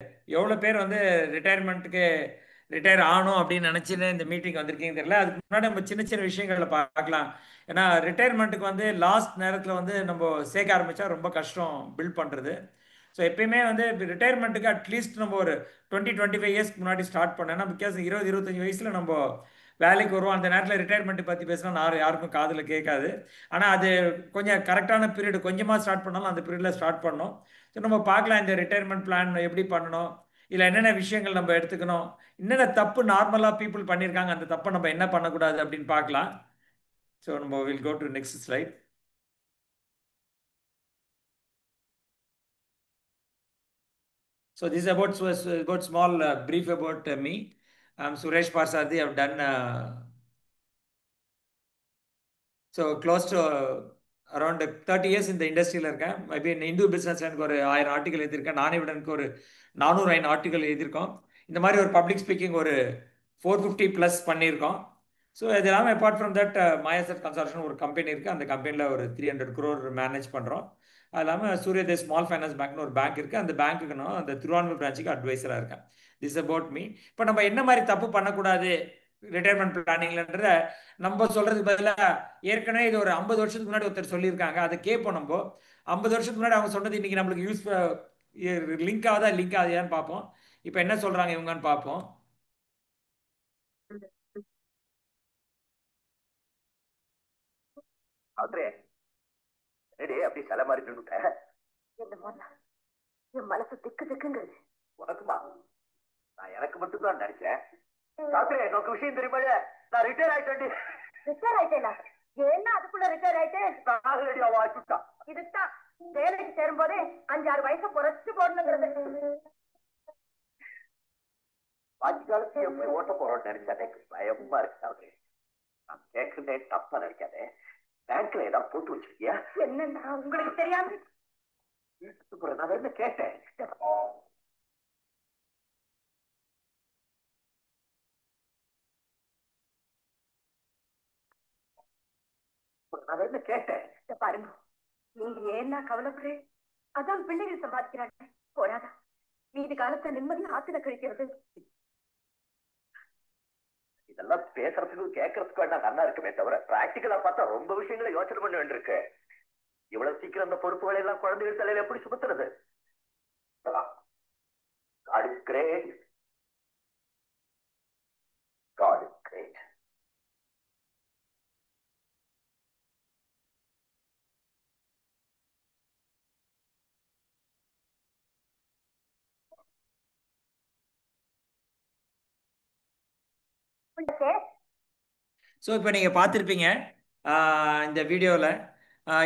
எவ்வளோ பேர் வந்து ரிட்டையர்மெண்ட்டுக்கு ரிட்டையர் ஆகணும் அப்படின்னு நினச்சின்னு இந்த மீட்டிங் வந்திருக்கீங்க தெரியல. அதுக்கு முன்னாடி நம்ம சின்ன சின்ன விஷயங்களை பார்க்கலாம். ஏன்னா ரிட்டையர்மெண்ட்டுக்கு வந்து லாஸ்ட் நேரத்தில் வந்து நம்ம சேர்க்க ஆரம்பித்தா ரொம்ப கஷ்டம் பில்ட் பண்ணுறது. ஸோ எப்பயுமே வந்து ரிட்டையர்மெண்ட்டுக்கு அட்லீஸ்ட் நம்ம ஒரு 20-25 இயர்ஸ்க்கு முன்னாடி ஸ்டார்ட் பண்ணேன்னா, பிகாஸ் 20-25 வயசில் நம்ம வேலைக்கு வருவோம். அந்த நேரத்தில் ரிட்டையர்மெண்ட் பற்றி பேசினா யாருக்கும் காதில் கேட்காது. ஆனால் அது கொஞ்சம் கரெக்டான பீரியட், கொஞ்சமாக ஸ்டார்ட் பண்ணாலும் அந்த பீரியடில் ஸ்டார்ட் பண்ணோம். ஸோ நம்ம பார்க்கலாம் இந்த ரிட்டையர்மெண்ட் பிளான் எப்படி பண்ணணும், இல்லை என்னென்ன விஷயங்கள் நம்ம எடுத்துக்கணும், என்னென்ன தப்பு நார்மலாக பீப்புள் பண்ணியிருக்காங்க, அந்த தப்பை நம்ம என்ன பண்ணக்கூடாது அப்படின்னு பார்க்கலாம். ஸோ நம்ம will go to next slide. So this is about small brief about me. I'm Suresh Parsadi. I've done so close to around 30 years in the industry. Maybe in Hindu business எனக்கு ஒரு 1000 article எழுதியிருக்கேன். நானிவிடனுக்கு ஒரு 400 article எழுதியிருக்கோம். இந்த மாதிரி ஒரு public speaking ஒரு 450 plus பண்ணியிருக்கோம். ஸோ இது இல்லாமல் அப்பார்ட் ஃப்ரம் தட் மாயாசெட் கன்சல்டேஷன் ஒரு கம்பெனி இருக்குது. அந்த கம்பெனியில் ஒரு 300 crore மேனேஜ் பண்ணுறோம். அது இல்லாமல் சூரியதேவ் ஸ்மால் ஃபைனான்ஸ் பேங்க்னு ஒரு பேங்க் இருக்குது. அந்த பேங்க்குக்கு நான் அந்த திருவான்மூர் பிரான்ச்சுக்கு அட்வைசராக இருக்கேன். This about me. இப்போ நம்ம என்ன மாதிரி தப்பு பண்ணக்கூடாது ரிட்டையர்மெண்ட் பிளானிங்லன்றத நம்ம சொல்கிறதுக்கு பதிலாக ஏற்கனவே இது ஒரு 50 வருஷத்துக்கு முன்னாடி ஒருத்தர் சொல்லியிருக்காங்க. அதை கேட்போம். நம்ம 50 வருஷத்துக்கு முன்னாடி அவங்க சொன்னது இன்றைக்கி நம்மளுக்கு லிங்க் ஆகுதா லிங்க் ஆகுதான்னு பார்ப்போம். இப்போ என்ன சொல்கிறாங்க இவங்கன்னு பார்ப்போம். அப்படி சில மாதிரி நின்னுட்டேன். என் மனசு திக்கு திக்குங்கிறது உனக்குமா? நான் எனக்கு மட்டும் தான் நினைச்சேன். டாக்டரே, எனக்கு விஷயம் தெரியுமா? நான் ரிட்டையர் ஆயிட்டேன். ரிட்டையர் ஆயிட்டேனா? என்ன அதுக்குள்ள ரிட்டையர் ஆயிட்டு? இதுதான் வேலைக்கு சேரும் போதே 5-6 வயசு குறைச்சு போடணுங்கிறது. பாக்கி காலத்து எப்படி ஓட்ட போறோம்னு நினைச்சானே பயமா இருக்கு. நான் கேட்கிறேன், தப்பா நினைக்காதே. பேங்க்ல ஏதாவது போட்டு வச்சிருக்கியா? என்னன்னா உங்களுக்கு தெரியாம நான் என்ன கேட்டேன். நான் என்ன கேட்டேன் பாருங்க. நீங்க ஏன்னா கவலைப்படுறே? அதான் பிள்ளைகள் சம்பாதிக்கிறாங்க. போராதா மீதி காலத்தை நிம்மதியா ஆத்துல கழிக்கிறது. இதெல்லாம் பேசுறதுக்கும் கேட்கறதுக்கும் என்ன நல்லா இருக்குமே தவிர பிராக்டிகலா பார்த்தா ரொம்ப விஷயங்களை யோசனை பண்ண வேண்டியிருக்கு. இவ்வளவு சீக்கிரம் அந்த பொறுப்புகளை எல்லாம் குழந்தைகள் தலையில எப்படி சுமத்துறது? God is great. God is great. So இப்போ நீங்கள் பார்த்துருப்பீங்க இந்த வீடியோவில்.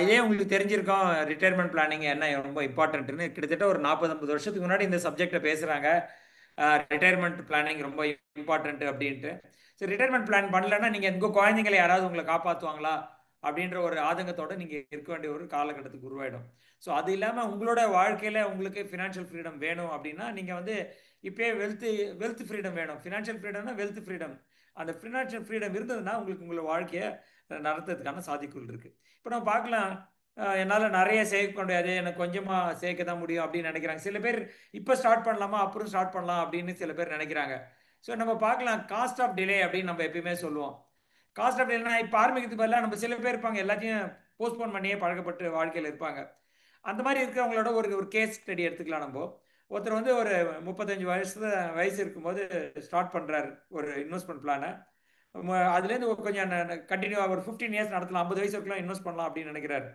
இதே உங்களுக்கு தெரிஞ்சிருக்கோம் ரிட்டையர்மெண்ட் பிளானிங் என்ன ரொம்ப இம்பார்ட்டன்ட்னு. கிட்டத்தட்ட ஒரு 40-50 வருஷத்துக்கு முன்னாடி இந்த சப்ஜெக்டை பேசுகிறாங்க. ரிட்டையர்மெண்ட் பிளானிங் ரொம்ப இம்பார்ட்டன்ட் அப்படின்ட்டு. சரி, ரிட்டையர்மெண்ட் பிளான் பண்ணலன்னா நீங்கள் உங்கள் குழந்தைங்களை யாராவது உங்களை காப்பாற்றுவாங்களா அப்படின்ற ஒரு ஆதங்கத்தோடு நீங்கள் இருக்க வேண்டிய ஒரு காலகட்டத்துக்கு உருவாயிடும். ஸோ அது இல்லாமல் உங்களோட வாழ்க்கையில் உங்களுக்கு ஃபினான்ஷியல் ஃப்ரீடம் வேணும் அப்படின்னா நீங்கள் வந்து இப்போயே வெல்த் ஃப்ரீடம் வேணும். ஃபினான்ஷியல் ஃப்ரீடம்னா வெல்த் ஃப்ரீடம். அந்த ஃபினான்ஷியல் ஃப்ரீடம் இருந்ததுன்னா உங்களுக்கு உங்களை வாழ்க்கையை நடத்துறதுக்கான சாத்தியக்கூறு இருக்குது. இப்போ நம்ம பார்க்கலாம், என்னால் நிறைய சேர்க்க முடியாது, எனக்கு கொஞ்சமாக சேர்க்க தான் முடியும் அப்படின்னு நினைக்கிறாங்க சில பேர். இப்போ ஸ்டார்ட் பண்ணலாமா அப்புறம் ஸ்டார்ட் பண்ணலாம் அப்படின்னு சில பேர் நினைக்கிறாங்க. ஸோ நம்ம பார்க்கலாம் காஸ்ட் ஆஃப் டிலே அப்படின்னு நம்ம எப்பயுமே சொல்லுவோம். காஸ்ட் ஆஃப் டிலேனா இப்போ ஆரம்பிக்கிறதுக்கு பதிலாக நம்ம சில பேர் இருப்பாங்க எல்லாத்தையும் போஸ்ட்போன் பண்ணியே பழக்கப்பட்டு வாழ்க்கையில் இருப்பாங்க. அந்த மாதிரி இருக்கிறவங்களோட ஒரு ஒரு கேஸ் ஸ்டடி எடுத்துக்கலாம். நம்ம ஒருத்தர் வந்து ஒரு 35 வயசு இருக்கும்போது ஸ்டார்ட் பண்ணுறாரு ஒரு இன்வெஸ்ட்மெண்ட் பிளானை. அதுலேருந்து கொஞ்சம் கண்டினியூவாக ஒரு 15 இயர்ஸ் நடத்தலாம், 50 வயசு வரைக்கும் இன்வெஸ்ட் பண்ணலாம் அப்படின்னு நினைக்கிறாரு.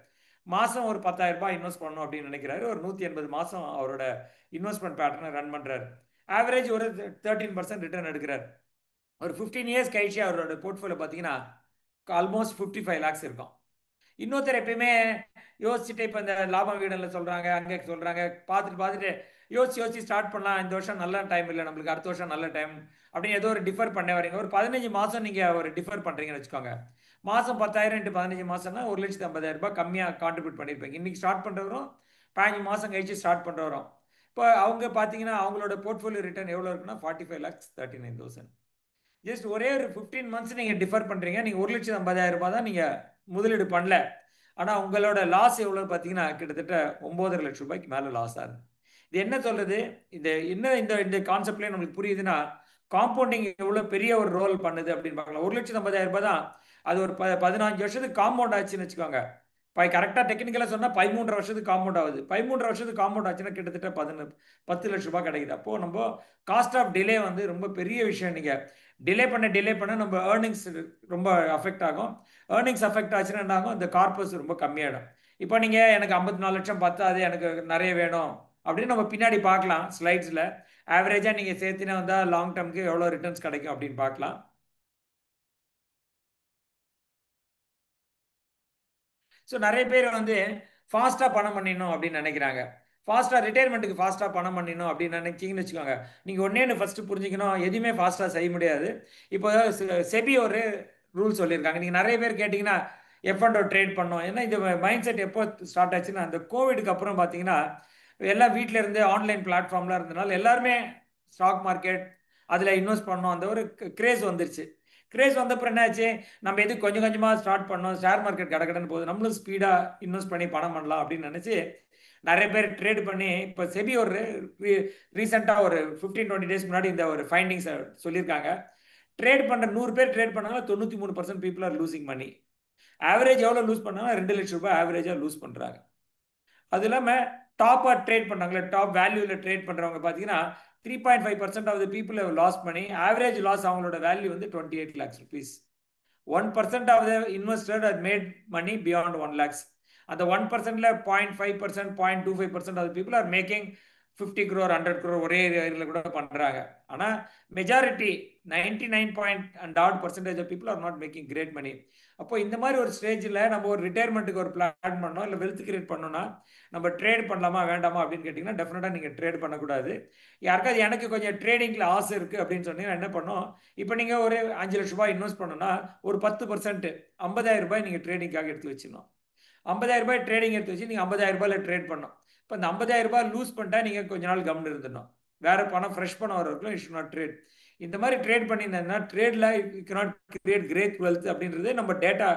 மாதம் ஒரு 10,000 ரூபாய் இன்வெஸ்ட் பண்ணணும் அப்படின்னு நினைக்கிறாரு. ஒரு 180 மாதம் அவரோட இன்வெஸ்ட்மெண்ட் பேட்டர்னை ரன் பண்ணுறாரு. ஆவரேஜ் ஒரு 13% ரிட்டர்ன் எடுக்கிறார். ஒரு 15 இயர்ஸ் கழிச்சு அவரோட போர்ட்ஃபோலியோ பார்த்தீங்கன்னா ஆல்மோஸ்ட் 55 lakhs இருக்கும். இன்னொருத்தர் எப்பயுமே யோசிச்சுட்டு இப்போ இந்த லாபம் வீடில் சொல்கிறாங்க, அங்கே சொல்கிறாங்க, பார்த்துட்டு யோசிச்சு ஸ்டார்ட் பண்ணலாம், இந்த வருஷம் நல்ல டைம் இல்லை நம்மளுக்கு, அடுத்த வருஷம் நல்ல டைம் அப்படின்னு ஏதோ ஒரு டிஃபர் பண்ண வரீங்க. ஒரு 15 மாதம் நீங்கள் ஒரு டிஃபர் பண்ணுறீங்கன்னு வச்சுக்கோங்க. மாதம் 10,000 × 15 மாதம்னா 1,50,000 ரூபாய் கம்மியாக கான்ட்ரிபியூட் பண்ணியிருப்பீங்க. இன்றைக்கி ஸ்டார்ட் பண்ணுறவரும் 15 மாதம் கழிச்சு ஸ்டார்ட் பண்ணுறவரும் இப்போ அவங்க பார்த்தீங்கன்னா அவங்களோட போர்ட்ஃபோலியோ ரிட்டர்ன் எவ்வளோ இருக்குன்னா 45,39,000. ஜஸ்ட் ஒரே ஒரு 15 மந்த்ஸ் நீங்கள் டிஃபர் பண்ணுறீங்க. நீங்கள் 1,50,000 ரூபாய் தான் நீங்கள் முதலீடு பண்ணல. ஆனால் உங்களோட லாஸ் எவ்வளோ பார்த்தீங்கன்னா கிட்டத்தட்ட 9.5 லட்சம் ரூபாய்க்கு மேலே லாஸ் ஆகுது. இது என்ன சொல்றது, இந்த என்ன இந்த இந்த கான்செப்ட்லேயே நம்மளுக்கு புரியுதுன்னா, காம்பவுண்டிங் எவ்வளோ பெரிய ஒரு ரோல் பண்ணுது அப்படின்னு பார்க்கலாம். 1,50,000 தான், அது ஒரு 15 வருஷத்துக்கு காம்பவுண்ட் ஆச்சுன்னு வச்சுக்கோங்க. கரெக்டாக டெக்னிக்கலாக சொன்னால் 13 வருஷத்துக்கு காம்பவுண்ட் ஆகுது. 13 வருஷத்துக்கு காம்பவுண்ட் ஆச்சுன்னா கிட்டத்தட்ட 10 லட்ச ரூபாய் கிடைக்குது. அப்போது நம்ம காஸ்ட் ஆஃப் டிலே வந்து ரொம்ப பெரிய விஷயம். நீங்கள் டிலே பண்ண நம்ம ஏர்னிங்ஸ் ரொம்ப அஃபெக்ட் ஆகும். ஏர்னிங்ஸ் அஃபெக்ட் ஆச்சுன்னா என்ன ஆகும், இந்த கார்பஸ் ரொம்ப கம்மியாயிடும். இப்போ நீங்கள் எனக்கு 54 லட்சம் பத்தாது, எனக்கு நிறைய வேணும் அப்படின்னு நம்ம பின்னாடி பார்க்கலாம் ஸ்லைட்ஸில். ஆவரேஜாக நீங்கள் சேர்த்துனா வந்தால் லாங் டேர்முக்கு எவ்வளோ ரிட்டர்ன்ஸ் கிடைக்கும் அப்படின்னு பார்க்கலாம். ஸோ நிறைய பேர் வந்து ஃபாஸ்ட்டாக பணம் பண்ணிடணும் அப்படின்னு நினைக்கிறாங்க. ஃபாஸ்ட்டாக ரிட்டையர்மெண்ட்டுக்கு ஃபாஸ்ட்டாக பணம் பண்ணிடணும் அப்படின்னு நினைச்சிங்கன்னு வச்சுக்கோங்க. நீங்கள் ஒன்றே ஃபஸ்ட்டு புரிஞ்சுக்கணும், எதுவுமே ஃபாஸ்ட்டாக செய்ய முடியாது. இப்போ செபி ஒரு ரூல் சொல்லியிருக்காங்க. நீங்கள் நிறைய பேர் கேட்டிங்கன்னா F&O ட்ரேட் பண்ணோம். ஏன்னா இந்த மைண்ட் செட் எப்போ ஸ்டார்ட் ஆச்சுன்னா, அந்த கோவிடுக்கு அப்புறம் பார்த்தீங்கன்னா எல்லாம் வீட்டில் இருந்து ஆன்லைன் பிளாட்ஃபார்ம்லாம் இருந்தனால எல்லாருமே ஸ்டாக் மார்க்கெட் அதில் இன்வெஸ்ட் பண்ணோம். அந்த ஒரு கிரேஸ் வந்துருச்சு. கிரேஸ் வந்தப்பறம் என்னாச்சு, நம்ம எது கொஞ்சம் கொஞ்சமாக ஸ்டார்ட் பண்ணோம், ஷேர் மார்க்கெட் கடகடன்னு போகுது, நம்மளும் ஸ்பீடாக இன்வெஸ்ட் பண்ணி பணம் பண்ணலாம் அப்படின்னு நினச்சி நிறைய பேர் ட்ரேட் பண்ணி, இப்போ செபி ஒரு ரீசெண்டாக ஒரு 15-20 டேஸ் முன்னாடி இந்த ஒரு ஃபைண்டிங்ஸை சொல்லியிருக்காங்க. ட்ரேட் பண்ணுற 100 பேர் ட்ரேட் பண்ணாங்க, 93% people are losing money. Average எவ்வளோ லூஸ் பண்ணாங்கன்னா 2 லட்ச ரூபாய் ஆவரேஜாக லூஸ் பண்ணுறாங்க. அது இல்லாமல் டாப்பாக ட்ரேட் பண்ணுறாங்களே, டாப் வேல்யூவில் ட்ரேட் பண்ணுறவங்க பார்த்தீங்கன்னா 3.5% ஆஃப் த பீப்புள் லாஸ் பண்ணி, ஆவரேஜ் லாஸ் அவங்களோட வேல்யூ வந்து 28 lakhs rupees. 1% of the investor had made money beyond 1 lakhs. And the 1% 0.5%, 0.25% of the people are making 50 crore, 100 crore ஒரே ஏரியாவில் கூட பண்றாங்க. ஆனால் majority 99% of people are not making great money. அப்போ இந்த மாதிரி ஒரு ஸ்டேஜில் நம்ம ஒரு ரிட்டையர்மெண்ட்டுக்கு ஒரு பிளான் பண்ணோம், இல்லை வெல்த் கிரியேட் பண்ணோம்னா நம்ம ட்ரேட் பண்ணலாமா வேண்டாமா அப்படின்னு கேட்டிங்கன்னா டெஃபினட்டாக நீங்கள் ட்ரேட் பண்ணக்கூடாது. யாருக்காவது எனக்கு கொஞ்சம் ட்ரேடிங்கில் ஆசை இருக்குது அப்படின்னு சொன்னீங்கன்னா என்ன பண்ணோம், இப்போ நீங்கள் ஒரு 5 லட்ச ரூபாய் இன்வெஸ்ட் பண்ணணும்னா ஒரு 10% 50,000 ரூபாய் நீங்கள் ட்ரேடிங்காக எடுத்து வச்சிடணும். 50,000 ரூபாய் ட்ரேடிங் எடுத்து வச்சு நீங்கள் 50,000 ரூபாயில் ட்ரேட் பண்ணணும். இப்போ இந்த 50,000 ரூபாய் லூஸ் பண்ணிட்டா நீங்கள் கொஞ்ச நாள் கம்னு இருந்துடணும். வேற பணம் ஃப்ரெஷ் பணம் வரவங்களும் யூ ஷுட் நாட் ட்ரேட். இந்த மாதிரி ட்ரேட் பண்ணியிருந்தேன்னா ட்ரேடில் you cannot create great wealth அப்படின்றது நம்ம டேட்டா,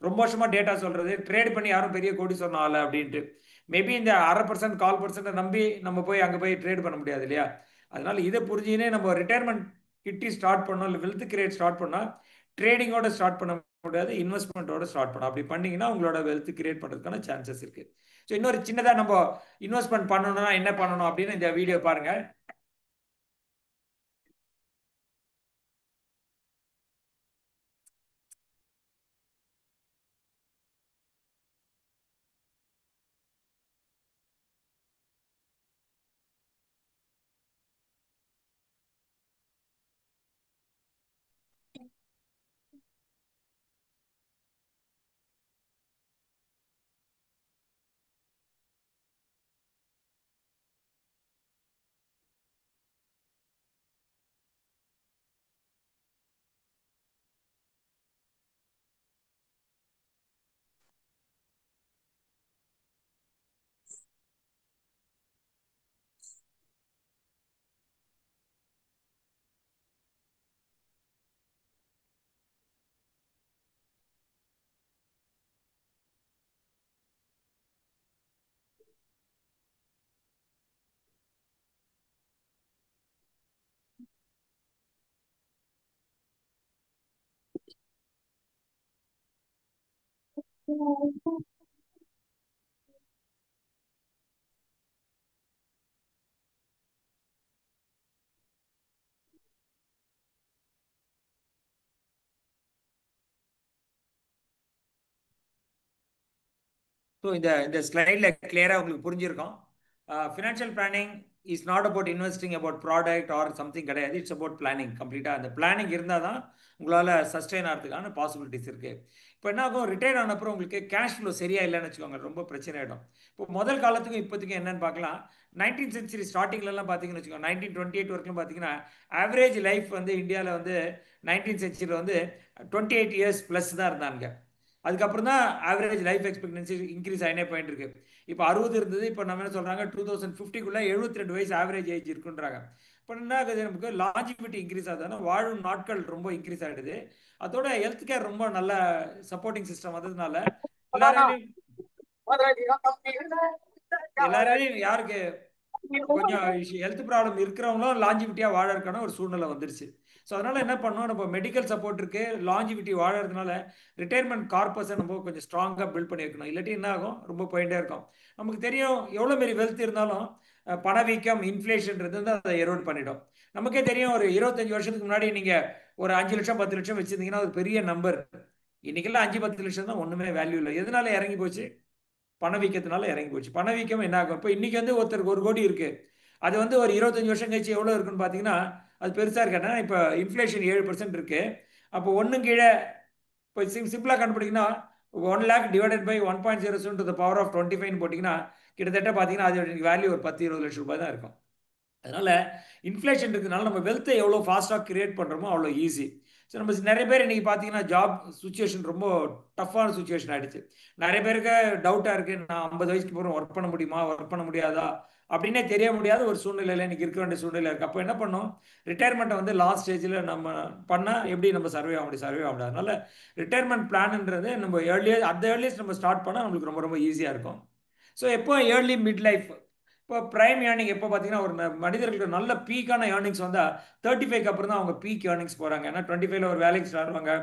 ரொம்ப வருஷமாக டேட்டா சொல்கிறது. ட்ரேட் பண்ணி யாரும் பெரிய கோடி சொன்னால அப்படின்ட்டு. மேபி இந்த 1/2% 1/4% நம்பி நம்ம போய் அங்கே போய் ட்ரேட் பண்ண முடியாது இல்லையா. அதனால இதை புரிஞ்சுனே நம்ம ரிட்டையர்மெண்ட் கிட்டி ஸ்டார்ட் பண்ணோம், இல்லை வெல்த் கிரியேட் ஸ்டார்ட் பண்ணால் ட்ரேடிங்கோட ஸ்டார்ட் பண்ண முடியாது, இன்வெஸ்ட்மெண்ட்டோட ஸ்டார்ட் பண்ணணும். அப்படி பண்ணீங்கன்னா உங்களோட வெல்த் கிரியேட் பண்ணுறதுக்கான சான்சஸ் இருக்கு. ஸோ இன்னொரு சின்னதாக நம்ம இன்வெஸ்ட்மெண்ட் பண்ணணும்னா என்ன பண்ணணும் அப்படின்னு இந்த வீடியோ பாருங்க. ஸோ இந்த இந்த ஸ்லைடில் கிளியராக உங்களுக்கு புரிஞ்சிருக்கும். Financial planning is not about investing about product or something கிடையாது. It's about planning. கம்ப்ளீட்டாக அந்த பிளானிங் இருந்தால் தான் உங்களால் சஸ்டெயின் ஆகிறதுக்கான பாசிபிலிட்டிஸ் இருக்குது. இப்போ என்ன ஆகும், ரிட்டையர் ஆன அப்புறம் உங்களுக்கு கேஷ் ஃப்ளோ சரியா இல்லைன்னு வச்சுக்கோங்க, ரொம்ப பிரச்சனை ஆகிடும். இப்போ முதல் காலத்துக்கும் இப்போதைக்கும் என்னன்னு பார்க்கலாம். 19th century ஸ்டார்டிங்லலாம் பார்த்தீங்கன்னு வச்சுக்கோங்க, 1928 வரைக்கும் பார்த்தீங்கன்னா ஆவரேஜ் லைஃப் வந்து இந்தியாவில் வந்து 19th century வந்து 28 years ப்ளஸ் தான் இருந்தாங்க. அதுக்கப்புறம் தான் ஆவரேஜ் லைஃப் எக்ஸ்பெக்டன்சி இன்க்ரீஸ் ஆகினே போயிட்டு இருக்கு. இப்போ 60 இருந்தது, இப்போ நம்ம என்ன சொல்றாங்க 2050 72 வயசு ஆவரேஜ் ஏஜ் இருக்குன்றாங்க. இப்போ என்ன ஆகுது, நமக்கு லாஞ்சிவிட்டி இன்க்ரீஸ் ஆகுதுன்னா வாழும் நாட்கள் ரொம்ப இன்க்ரீஸ் ஆகிடுது. அதோட ஹெல்த் கேர் ரொம்ப நல்ல சப்போர்ட்டிங் சிஸ்டம் வந்ததுனால எல்லாராலையும் யாருக்கு கொஞ்சம் ஹெல்த் ப்ராப்ளம் இருக்கிறவங்களும் லாஞ்சிவிட்டியா வாழறதுக்கான ஒரு சூழ்நிலை வந்துருச்சு. ஸோ அதனால என்ன பண்ணோம், நம்ம மெடிக்கல் சப்போர்ட் இருக்கு, லாஞ்சிவிட்டி வாழறதுனால ரிட்டையர்மெண்ட் கார்பஸை நம்ம கொஞ்சம் ஸ்ட்ராங்காக பில்ட் பண்ணி வைக்கணும். இல்லாட்டி என்ன ஆகும், ரொம்ப போயிட்டே இருக்கும். நமக்கு தெரியும் எவ்வளோ மாரி வெல்த் இருந்தாலும் பணவீக்கம் இன்ஃப்ளேஷன்றது வந்து அதை எரோட் பண்ணிடும். நமக்கே தெரியும் ஒரு 25 வருஷத்துக்கு முன்னாடி நீங்க ஒரு 5 லட்சம் 10 லட்சம் வச்சிருந்தீங்கன்னா ஒரு பெரிய நம்பர். இன்னைக்கெல்லாம் 5 10 லட்சம் தான் ஒண்ணுமே வேல்யூ இல்லை. எதனால இறங்கி போச்சு? பணவீக்கத்தினால இறங்கி போச்சு. பணவீக்கம் என்ன ஆகும், இப்போ இன்னைக்கு வந்து ஒருத்தருக்கு 1 கோடி இருக்கு, அது வந்து ஒரு 25 வருஷம் கழிச்சு எவ்வளோ இருக்குன்னு பார்த்தீங்கன்னா அது பெருசாக இருக்கா. இப்போ இன்ஃப்ளேஷன் 7% இருக்கு. அப்போ ஒன்று கீழே இப்போ சிம்பிளாக கண்டுபிடிங்கன்னா 1 lakh divided by 1.07 to the power of 25 போட்டிங்கன்னா கிட்டத்தட்ட பார்த்தீங்கன்னா அது வேல்யூ ஒரு 10 20 லட்சம் ரூபாய் தான் இருக்கும். அதனால இன்ஃப்ளேஷன் இருக்கிறதுனால நம்ம வெல்த்தை எவ்வளோ ஃபாஸ்ட்டாக கிரியேட் பண்ணுறோமோ அவ்வளோ ஈஸி. ஸோ நம்ம நிறைய பேர் இன்னைக்கு பார்த்தீங்கன்னா ஜாப் சுச்சுவேஷன் ரொம்ப டஃப்பான சுச்சுவேஷன் ஆயிடுச்சு. நிறைய பேருக்கு டவுட்டாக இருக்கு, நான் 50 வயசுக்கு அப்புறம் ஒர்க் பண்ண முடியுமா, ஒர்க் பண்ண முடியாதா அப்படின்னே தெரிய முடியாத ஒரு சூழ்நிலையில் இன்னைக்கு இருக்க வேண்டிய சூழ்நிலை இருக்கு. அப்போ என்ன பண்ணோம், ரிட்டையர்மெண்ட்டை வந்து லாஸ்ட் ஸ்டேஜில் நம்ம பண்ணால் எப்படி நம்ம சர்வே ஆக முடியும், சர்வே ஆக முடியாது. அதனால ரிட்டையர்மெண்ட் பிளான்ன்றது நம்ம ஏர்லியஸ்ட் நம்ம ஸ்டார்ட் பண்ணால் நம்மளுக்கு ரொம்ப ரொம்ப ஈஸியாக இருக்கும். ஸோ எப்போ ஏர்லி மிட் லைஃப், இப்போ பிரைம் ஏர்னிங் எப்போ பார்த்தீங்கன்னா ஒரு மனிதர்களுக்கு நல்ல பீக்கான ஏர்னிங்ஸ் வந்தால் 35க்கு அப்புறம் தான் அவங்க பீக் ஏர்னிங்ஸ் போகிறாங்க. ஏன்னா 25ல ஒரு வேலைக்கு ஸ்டார்ட் ஆவாங்க,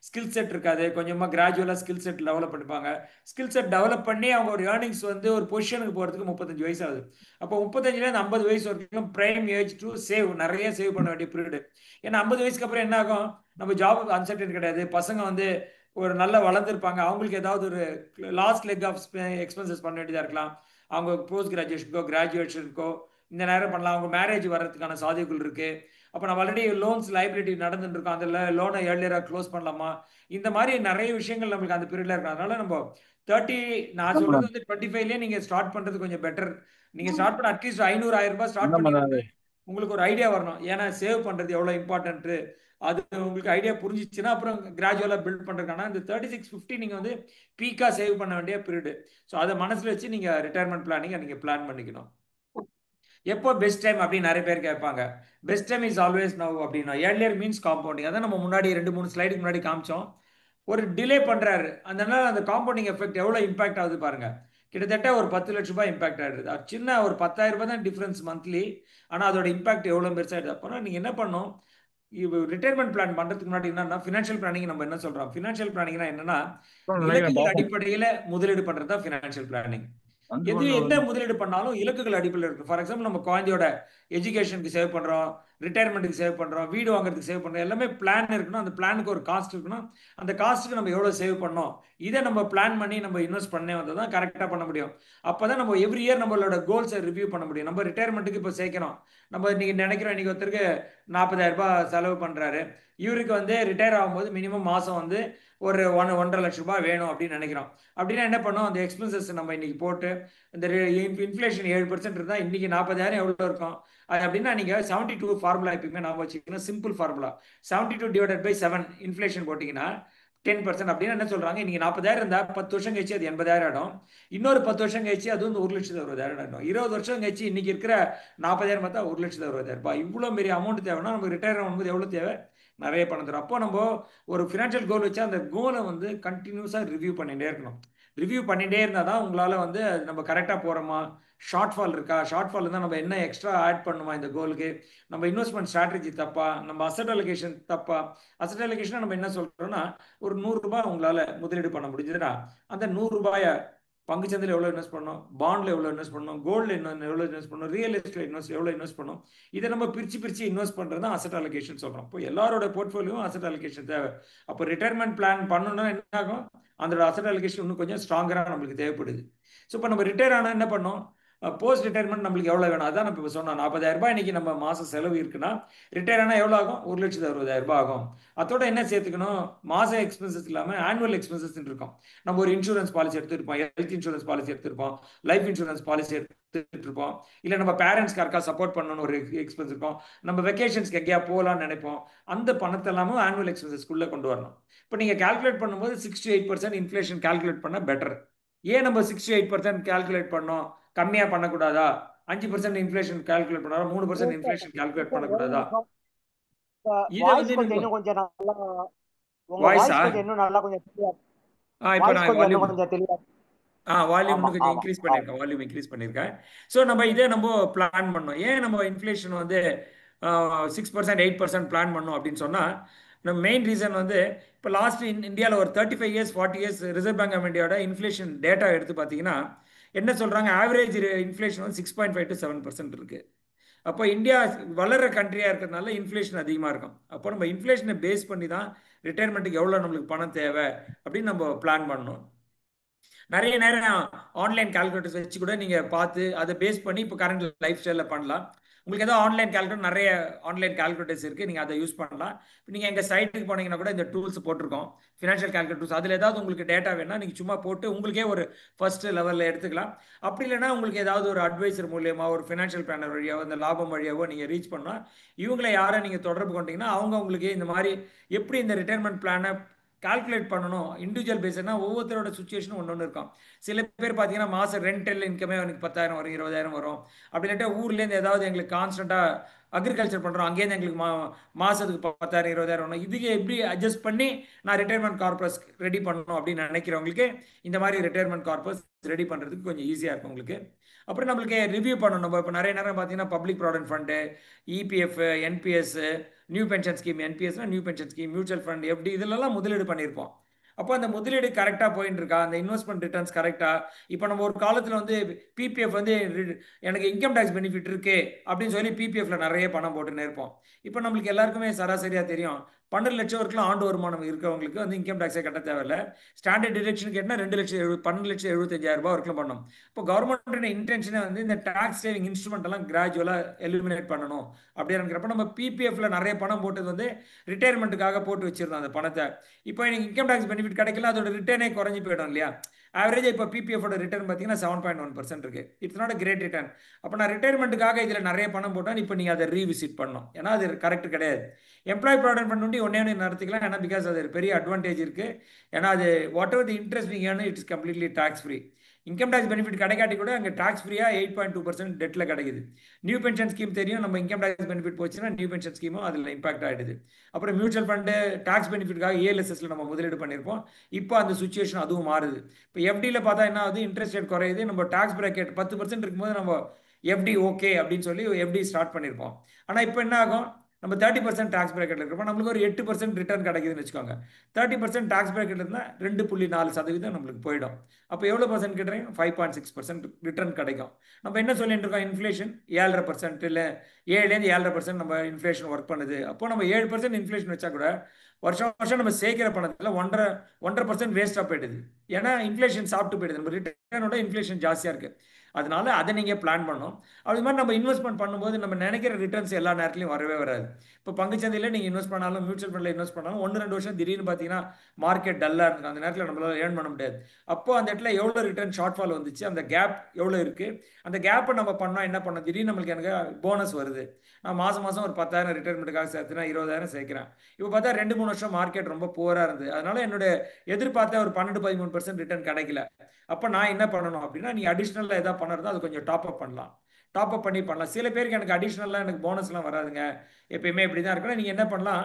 ஸ்கில் செட் இருக்காது, கொஞ்சமாக கிராஜுவலாக ஸ்கில் செட் டெவலப் பண்ணிப்பாங்க. ஸ்கில் செட் டெவலப் பண்ணி அவங்க ஒரு ஏர்னிங்ஸ் வந்து ஒரு பொசிஷனுக்கு போகிறதுக்கு 35 வயசு ஆகுது. அப்போ 35லேருந்து 50 வயசு வரைக்கும் பிரைம் ஏஜ் டு சேவ், நிறைய சேவ் பண்ண வேண்டிய பீரியடு. ஏன்னா 50 வயசுக்கு அப்புறம் என்ன ஆகும், நம்ம ஜாப் அன்சர்டன் கிடையாது, பசங்க வந்து ஒரு நல்லா வளர்ந்துருப்பாங்க, அவங்களுக்கு ஏதாவது ஒரு லாஸ்ட் லெக் ஆஃப் எக்ஸ்பென்சஸ் பண்ண வேண்டியதாக இருக்கலாம், அவங்க போஸ்ட் கிராஜுவேஷனுக்கோ கிராஜுவேஷனுக்கோ இந்த நேரம் பண்ணலாம், அவங்க மேரேஜ் வர்றதுக்கான சாத்தியங்கள் இருக்கு. அப்போ நம்ம ஆல்ரெடி லோன்ஸ் லைபிலிட்டி நடந்துட்டு இருக்கோம், அந்த லோனை ஏர்லியராக க்ளோஸ் பண்ணலாமா, இந்த மாதிரி நிறைய விஷயங்கள் நம்மளுக்கு அந்த பீரியட்ல இருக்கு. அதனால நம்ம 30, நான் சொல்றது வந்து 25லேயே நீங்க ஸ்டார்ட் பண்றது கொஞ்சம் பெட்டர். நீங்க ஸ்டார்ட் பண்ண அட்லீஸ்ட் 500 1000 ரூபாய் ஸ்டார்ட் பண்ணி உங்களுக்கு ஒரு ஐடியா வரணும், ஏன்னா சேவ் பண்றது எவ்வளவு இம்பார்ட்டன்ட் அது உங்களுக்கு ஐடியா புரிஞ்சிச்சுன்னா அப்புறம் கிராஜுவலா பில்ட் பண்றதுக்கான இந்த 3650 நீங்க வந்து பீக்கா சேவ் பண்ண வேண்டிய பீரியட். ஸோ அதை மனசுல வச்சு நீங்க ரிட்டையர்மெண்ட் பிளானிங் நீங்க பிளான் பண்ணிக்கணும். எப்போ பெஸ்ட் டைம் அப்படின்னு நிறைய பேர் கேட்பாங்க. Best time is always now அப்படின்னா, ஏர்லியர் மீன்ஸ் காம்பவுண்டிங். அதான் நம்ம முன்னாடி 2 3 ஸ்லைடுக்கு முன்னாடி காமிச்சோம். ஒரு டிலே பண்றாரு, அதனால அந்த காம்பவுண்டிங் எஃபெக்ட் எவ்வளவு இம்பாக்ட் ஆகுது பாருங்க. கிட்டத்தட்ட ஒரு 10 லட்சம் ரூபாய் இம்பாக்ட் ஆயிடுது. அது சின்ன ஒரு 10,000 ரூபாய் தான் டிஃபரன்ஸ் மந்த்லி, ஆனா அதோட இம்பாக்ட் எவ்வளவு பெருசாயிடுது. அப்போனா நீங்க என்ன பண்ணும், ரிட்டையர்மெண்ட் பிளான் பண்றதுக்கு முன்னாடி என்னன்னா ஃபினான்ஷியல் பிளானிங் நம்ம என்ன சொல்றோம், ஃபினான்ஷியல் பிளானிங்னா என்னன்னா இலக்குகள் அடிப்படையில் முதலீடு பண்றது தான் ஃபினான்ஷியல் பிளானிங். எந்த முதலீடு பண்ணாலும் இலக்குகள் அடிப்படையில் இருக்கு. ஃபார் எக்ஸாம்பிள் நம்ம குழந்தையோட எஜுகேஷனுக்கு சேவ் பண்றோம், ரிட்டையர்மெண்ட்டுக்கு சேவ் பண்றோம், வீடு வாங்குறதுக்கு சேவ் பண்றோம், எல்லாமே பிளான் இருக்கணும். அந்த பிளானுக்கு ஒரு காஸ்ட் இருக்கணும், அந்த காஸ்ட்டுக்கு நம்ம எவ்வளவு சேவ் பண்ணோம் இதை நம்ம பிளான் பண்ணி நம்ம இன்வெஸ்ட் பண்ணே வந்தால் தான் கரெக்டாக பண்ண முடியும். அப்பதான் நம்ம எவ்ரி இயர் நம்மளோட கோல்ஸை ரிவ்யூ பண்ண முடியும். நம்ம ரிட்டையர்மெண்ட்டுக்கு இப்போ சேர்க்கணும், நம்ம இன்னைக்கு நினைக்கிறோம், இன்னைக்கு ஒருத்தருக்கு 40,000 ரூபாய் செலவு பண்றாரு, இவருக்கு வந்து ரிட்டையர் ஆகும்போது மினிமம் மாசம் வந்து ஒரு 1.5 லட்சம் ரூபாய் வேணும் அப்படின்னு நினைக்கிறோம். அப்படின்னா என்ன பண்ணும், அந்த எக்ஸ்பென்சஸ் நம்ம இன்னைக்கு போட்டு இந்த இன்ஃப்ளேஷன் 7% இருந்தால் இன்னைக்கு 40,000 எவ்வளோ இருக்கும் அது அப்படின்னா, நீங்க 72 ஃபார்முலா எப்பயுமே நான் வச்சுக்கணும், simple formula 72 divided by 7 inflation போட்டிங்கன்னா 10% அப்படின்னா என்ன சொல்றாங்க, இன்னைக்கு 40,000 இருந்தா 10 வருஷம் கழிச்சு அது 80,000 ஆகும், இன்னொரு 10 வருஷம் கழிச்சு அது வந்து 1,60,000 ஆகும், 20 வருஷம் கழிச்சு இன்னைக்கு இருக்கிற 40,000 பார்த்தா 1,60,000 ரூபாய். இவ்வளோ பெரிய அமௌண்ட் தேவைன்னா நமக்கு ரிட்டையர் ஆகும்போது எவ்வளோ தேவை, நிறைய பணம் தரும். அப்போ நம்ம ஒரு ஃபினான்ஷியல் கோல் வச்சா அந்த கோலை வந்து கண்டினியூஸாக ரிவ்யூ பண்ணிட்டே இருக்கணும். ரிவ்யூ பண்ணிட்டே இருந்தால் தான் உங்களால் வந்து நம்ம கரெக்டாக போகிறோமா, ஷார்ட் ஃபால் இருக்கா, ஷார்ட் ஃபால் இருந்தால் நம்ம என்ன எக்ஸ்ட்ரா ஆட் பண்ணுமா இந்த கோலுக்கு, நம்ம இன்வெஸ்ட்மெண்ட் ஸ்ட்ராட்டஜி தப்பா, நம்ம அசட் அலோகேஷன் தப்பா. அசட் அலோகேஷன் நம்ம என்ன சொல்றோம்னா, ஒரு 100 ரூபாய் உங்களால் முதலீடு பண்ண முடிஞ்சதுன்னா அந்த 100 ரூபாயை பங்குச்சந்தையில் எவ்வளோ இன்வெஸ்ட் பண்ணணும், பாண்ட்ல எவ்வளோ இன்வெஸ்ட் பண்ணணும், கோல்டில் எவ்வளோ இன்வெஸ்ட் பண்ணணும், ரியல் எஸ்டேட் எவ்வளோ இன்வெஸ்ட் பண்ணணும், இதை நம்ம பிரிச்சு இன்வெஸ்ட் பண்ணுறது தான் அசட் அலோகேஷன் சொல்கிறோம். இப்போ எல்லாரோட போர்ட்ஃபோலியோ அசட் அலோகேஷன் தேவை. அப்போ ரிட்டையர்மெண்ட் பிளான் பண்ணணும்னா என்ன ஆகும், அந்த அசட் அலோகேஷன் இன்னும் கொஞ்சம் ஸ்ட்ராங்கராக நம்மளுக்கு தேவைப்படுது. ஸோ இப்போ நம்ம ரிட்டையர் ஆனால் என்ன பண்ணோம், போஸ்ட் ரிட்டையர்மெண்ட் நம்மளுக்கு எவ்வளோ வேணும், அதான் நம்ம இப்போ சொன்னோம். 40,000 ரூபாய் இன்னைக்கு நம்ம மாதம் செலவு இருக்குன்னா ரிட்டையர் ஆனால் எவ்வளோ ஆகும், 1,60,000 ரூபாய் ஆகும். அதோட என்ன சேர்த்துக்கணும், மாச எக்ஸ்பென்சஸ் இல்லாமல் ஆனுவல் எக்ஸ்பென்சஸ் இருக்கும். நம்ம ஒரு இன்சூரன்ஸ் பாலிசி எடுத்துருப்போம், ஹெல்த் இன்சூரன்ஸ் பாலிசி எடுத்திருப்போம், லைஃப் இன்சூரன்ஸ் பாலிசி எடுத்துட்டு இருப்போம், இல்லை நம்ம பேரண்ட்ஸ்க்கு யாருக்கா சப்போர்ட் பண்ணணும்னு ஒரு எக்ஸ்பென்ஸ் இருக்கும், நம்ம வெக்கேஷன்ஸ்க்கு எங்கேயா போகலான்னு நினைப்போம். அந்த பணத்தை எல்லாமே ஆனுவல் எக்ஸ்பென்சஸ்க்குள்ளே கொண்டு வரணும். இப்போ நீங்கள் கால்குலேட் பண்ணும்போது 6 to 8% இன்ஃப்ளேஷன் கால்குலேட் பண்ண பெட்டர். ஏன் நம்ம 6 to 8% கால்குலேட் பண்ணோம், கம்மியா பண்ணக்கூடாதா, 5% இன்ஃப்ளேஷன் கால்குலேட் பண்ணாரா, 3% இன்ஃப்ளேஷன் கால்குலேட் பண்ணக்கூடாதா? இதை வாய்ஸ் வந்து கொஞ்சம் நீங்க இன்னும் கொஞ்சம் நல்லா, உங்க வாய்ஸா, வாய்ஸ் கொஞ்சம் இன்னும் நல்லா கொஞ்சம் தெளிவா, இப்போ வாய்ஸ் நான் கொஞ்சம் இன்னும் வால்யூம் கொஞ்சம் தெளிவா. வால்யூம் ஆமா இன்னும் கொஞ்சம் ஆமா இன்க்ரீஸ் ஆமா. பண்ணியிருக்கேன், வால்யூம் இன்க்ரீஸ் பண்ணியிருக்கேன். ஸோ நம்ம இதே நம்ம பிளான் பண்ணோம். ஏன் நம்ம இன்ஃப்ளேஷன் வந்து 6% 8% பிளான் பண்ணோம் அப்படின்னு சொன்னால், நம்ம மெயின் ரீசன் வந்து இப்போ லாஸ்ட் இந்தியாவில் ஒரு 35 years 40 years reserve bank of இந்தியாவோட இன்ஃப்ளேஷன் டேட்டா எடுத்து பார்த்தீங்கன்னா என்ன சொல்கிறாங்க, ஆவரேஜ் இன்ஃப்ளேஷன் வந்து 6.5 to 7% இருக்குது. அப்போ இந்தியா வளர்கிற கண்ட்ரியாக இருக்கிறதுனால இன்ஃப்ளேஷன் அதிகமாக இருக்கும். அப்போ நம்ம இன்ஃப்ளேஷனை பேஸ் பண்ணி தான் ரிட்டையர்மெண்ட்டுக்கு எவ்வளோ நம்மளுக்கு பணம் தேவை அப்படின்னு நம்ம பிளான் பண்ணணும். நிறைய நேரம் ஆன்லைன் கால்குலேட்டர்ஸ் வச்சு கூட நீங்கள் பார்த்து அதை பேஸ் பண்ணி இப்போ கரண்ட் லைஃப் ஸ்டைலில் பண்ணலாம். உங்களுக்கு ஏதாவது ஆன்லைன் கால்குலேட்டர், நிறைய ஆன்லைன் கால்குலேட்டர்ஸ் இருக்குது, நீங்கள் அதை யூஸ் பண்ணலாம். இப்போ நீங்கள் எங்கள் சைட்டுக்கு போனீங்கன்னா கூட இந்த டூல்ஸ் போட்டிருக்கோம், ஃபினான்ஷியல் கால்குலேட்டர்ஸ். அதில் ஏதாவது உங்களுக்கு டேட்டா வேணால் நீங்கள் சும்மா போட்டு உங்களுக்கே ஒரு ஃபர்ஸ்ட் லெவலில் எடுத்துக்கலாம். அப்படி இல்லைன்னா உங்களுக்கு ஏதாவது ஒரு அட்வைசர் மூலியமாக ஒரு ஃபினான்ஷியல் பிளானர் வழியாவோ இந்த லாபம் வழியாவோ நீங்கள் ரீச் பண்ணால் இவங்களை யாரை நீங்கள் தொடர்பு கொண்டீங்கன்னா அவங்க உங்களுக்கு இந்த மாதிரி எப்படி இந்த ரிட்டையர்மெண்ட் பிளானை கால்குலேட் பண்ணணும். இண்டிவிஜுவல் பேஸ்னா ஒவ்வொருத்தரோட சுச்சுவேஷனும் ஒன்று ஒன்று இருக்கும். சில பேர் பார்த்தீங்கன்னா மாதம் ரெண்டல் இன்கமே எனக்கு 10,000 வரும், 20,000 வரும். அப்படி இல்லாட்டா ஊர்லேருந்து ஏதாவது எங்களுக்கு கான்ஸ்டண்ட்டாக அக்ரிகல்ச்சர் பண்ணுறோம், அங்கேருந்து எங்களுக்கு மாதத்துக்கு 10,000 20,000 வரும். இதுக்கு எப்படி அட்ஜஸ்ட் பண்ணி நான் ரிட்டையர்மெண்ட் கார்பஸ் ரெடி பண்ணணும் அப்படின்னு நினைக்கிறவங்களுக்கு இந்த மாதிரி ரிட்டையர்மெண்ட் கார்பஸ் ரெடி பண்ணுறதுக்கு கொஞ்சம் ஈஸியாக இருக்கும் உங்களுக்கு. அப்புறம் நம்மளுக்கு ரிவ்யூ பண்ணணும். நம்ம இப்போ நிறைய நேரம் பார்த்தீங்கன்னா public provident fund, EPF, NPS, new pension scheme, என்பிஎஸ்னா new pension scheme, mutual fund, FD இதிலெல்லாம் முதலீடு பண்ணியிருப்போம். அப்போ அந்த முதலீடு கரெக்டாக போயின்னு இருக்கா, அந்த இன்வெஸ்ட்மெண்ட் ரிட்டர்ன்ஸ் கரெக்டாக. இப்போ நம்ம ஒரு காலத்தில் வந்து பிபிஎஃப் வந்து எனக்கு இன்கம் டேக்ஸ் பெனிஃபிட் இருக்கு அப்படின்னு சொல்லி பிபிஎஃப்ல நிறைய பணம் போட்டுன்னு இருப்போம். இப்போ நம்மளுக்கு எல்லாருக்குமே சராசரியாக தெரியும், 12 லட்சம் வரைக்கும் ஆண்டு வருமானம் இருக்கிறவங்களுக்கு வந்து இன்கம் டேக்ஸே கட்ட தேவையில்லை. ஸ்டாண்டர்ட் டிடக்ஷன் கேட்டால் 12,75,000 வரைக்கும் பண்ணணும். இப்போ கவர்மெண்ட் இன்டென்ஷனே வந்து இந்த டாக்ஸ் சேவிங் இன்ஸ்ட்ருமெண்ட் எல்லாம் கிராஜுவலாக எலிமினேட் பண்ணணும் அப்படிங்கிறப்ப நம்ம பிபிஎஃப்ல நிறைய பணம் போட்டது வந்து ரிட்டையர்மெண்ட்டுக்காக போட்டு வச்சிருந்தோம் அந்த பணத்தை. இப்போ எனக்கு இன்கம் டேக்ஸ் பெனிஃபிட் கிடைக்கல, அதோட ரிட்டர்னே குறைஞ்சி போயிடும் இல்லையா. ஆவரேஜ் இப்போ பிபிஎஃபோட ரிட்டர்ன் பார்த்தீங்கன்னா 7.1% இருக்கு. It's not great return. அப்போ நான் ரிட்டையர்மெண்ட்டுக்காக இதில் நிறைய பணம் போட்டேன், இப்போ நீங்கள் அதை ரீவிசிட் பண்ணணும், ஏன்னா அது கரெக்ட் கிடையாது. எம்ப்ளாய் ப்ராவிடென்ட் ஃபண்ட் ஒன்றே ஒன்று நடத்திக்கலாம், ஏன்னா பிகாஸ் அது பெரிய அட்வான்டேஜ் இருக்குது. ஏன்னா அது வாட் எவர் தி இன்ட்ரெஸ்ட் நீங்கள் it's completely tax free. Income tax benefit கிடைக்காட்டி கூட அங்கே டாக்ஸ் ஃப்ரீயாக 8.2% டெட்டில் கிடைக்குது. நியூ பென்ஷன் ஸ்கீம் தெரியும், நம்ம இன்கம் டேக்ஸ் பெனிஃபிட் போச்சுன்னா நியூ பென்ஷன் ஸ்கீமும் அதில் இம்பாக்ட் ஆகிடுது. அப்புறம் மியூச்சுவல் ஃபண்டு டாக்ஸ் பெனிஃபிட்காக ஏஎல்எஸ்எஸ்ல நம்ம முதலீடு பண்ணியிருப்போம். இப்போ அந்த சுச்சுவேஷன் அதுவும் மாறுது. இப்போ எஃப்டியில் பார்த்தா என்ன ஆகுது, இன்ட்ரெஸ்ட் ரேட் குறையுது. நம்ம டாக்ஸ் பிராக்கெட் 10% இருக்கும்போது நம்ம எஃப்டி ஓகே அப்படின்னு சொல்லி எஃப்டி ஸ்டார்ட் பண்ணியிருப்போம். ஆனால் இப்போ என்ன ஆகும், நம்ம 30% டாக்ஸ் பிராக்கெட்ல இருக்கிறப்ப நம்மளுக்கு ஒரு 8% ரிட்டர்ன் கிடைக்குதுன்னு வச்சுக்கோங்க. 30% டாக்ஸ் பிராக்கெட்ல இருந்தால் 2.4% நம்மளுக்கு போயிடும். அப்போ எவ்வளோ பர்சன்ட் கிடைக்கும், 5.6% ரிட்டர்ன் கிடைக்கும். நம்ம என்ன சொல்லிட்டு இருக்கோம், இன்ஃப்ளேஷன் 7.5% இல்லை 7-7.5% நம்ம இன்ஃப்ளேஷன் ஒர்க் பண்ணுது. அப்போ நம்ம 7% இன்ஃப்ளேஷன் வச்சா கூட வருஷம் வருஷம் நம்ம சேர்க்கிற பணத்தில் 1.5% வேஸ்ட்டாக போயிடுது. ஏன்னா இன்ஃப்ளேஷன் சாப்பிட்டு போயிடுது, நம்ம ரிட்டர்னோட இன்ஃப்ளேஷன் ஜாஸ்தியாக இருக்குது. அதனால அதை நீங்கள் பிளான் பண்ணணும். அது மாதிரி நம்ம இன்வெஸ்ட்மெண்ட் பண்ணும்போது நம்ம நினைக்கிற ரிட்டர்ன்ஸ் எல்லா நேரத்துலையும் வரவே வராது. இப்போ பங்குச்சந்தையில் நீங்கள் இன்வெஸ்ட் பண்ணாலும் மியூச்சுவல் ஃபண்டில் இன்வெஸ்ட் பண்ணாலும் 1-2 வருஷம் திடீர்னு பார்த்தீங்கன்னா மார்க்கெட் டல்லாக இருக்கும், அந்த நேரத்தில் நம்மளால ஏர்ன் பண்ண முடியாது. அப்போ அந்த இடத்துல எவ்வளோ ரிட்டர்ன் ஷார்ட் ஃபால் வந்துச்சு, அந்த கேப் எவ்வளோ இருக்குது, அந்த கேப்பை நம்ம பண்ணால் என்ன பண்ணோம், திடீர்னு நம்மளுக்கு எனக்கு போனஸ் வருது. நான் மாதம் மாதம் ஒரு 10,000 ரிட்டைர்மெண்ட்டுக்காக சேர்த்துனா 20,000 சேர்க்கிறேன். இப்போ பார்த்தா 2-3 வருஷம் மார்க்கெட் ரொம்ப புவராக இருந்தது. அதனால என்னோட எதிர்பார்த்த ஒரு 12-13% ரிட்டர்ன் கிடைக்கல. அப்போ நான் என்ன பண்ணணும் அப்படின்னா, நீ அடிஷ்னலாக எதாவது பண்ணுறதோ அது கொஞ்சம் டாப் அப் பண்ணலாம். டாப் அப் பண்ணலாம். சில பேருக்கு எனக்கு அடிஷ்னலாக எனக்கு போனஸ்லாம் வராதுங்க, எப்பயுமே இப்படி தான் இருக்குன்னா நீங்கள் என்ன பண்ணலாம்,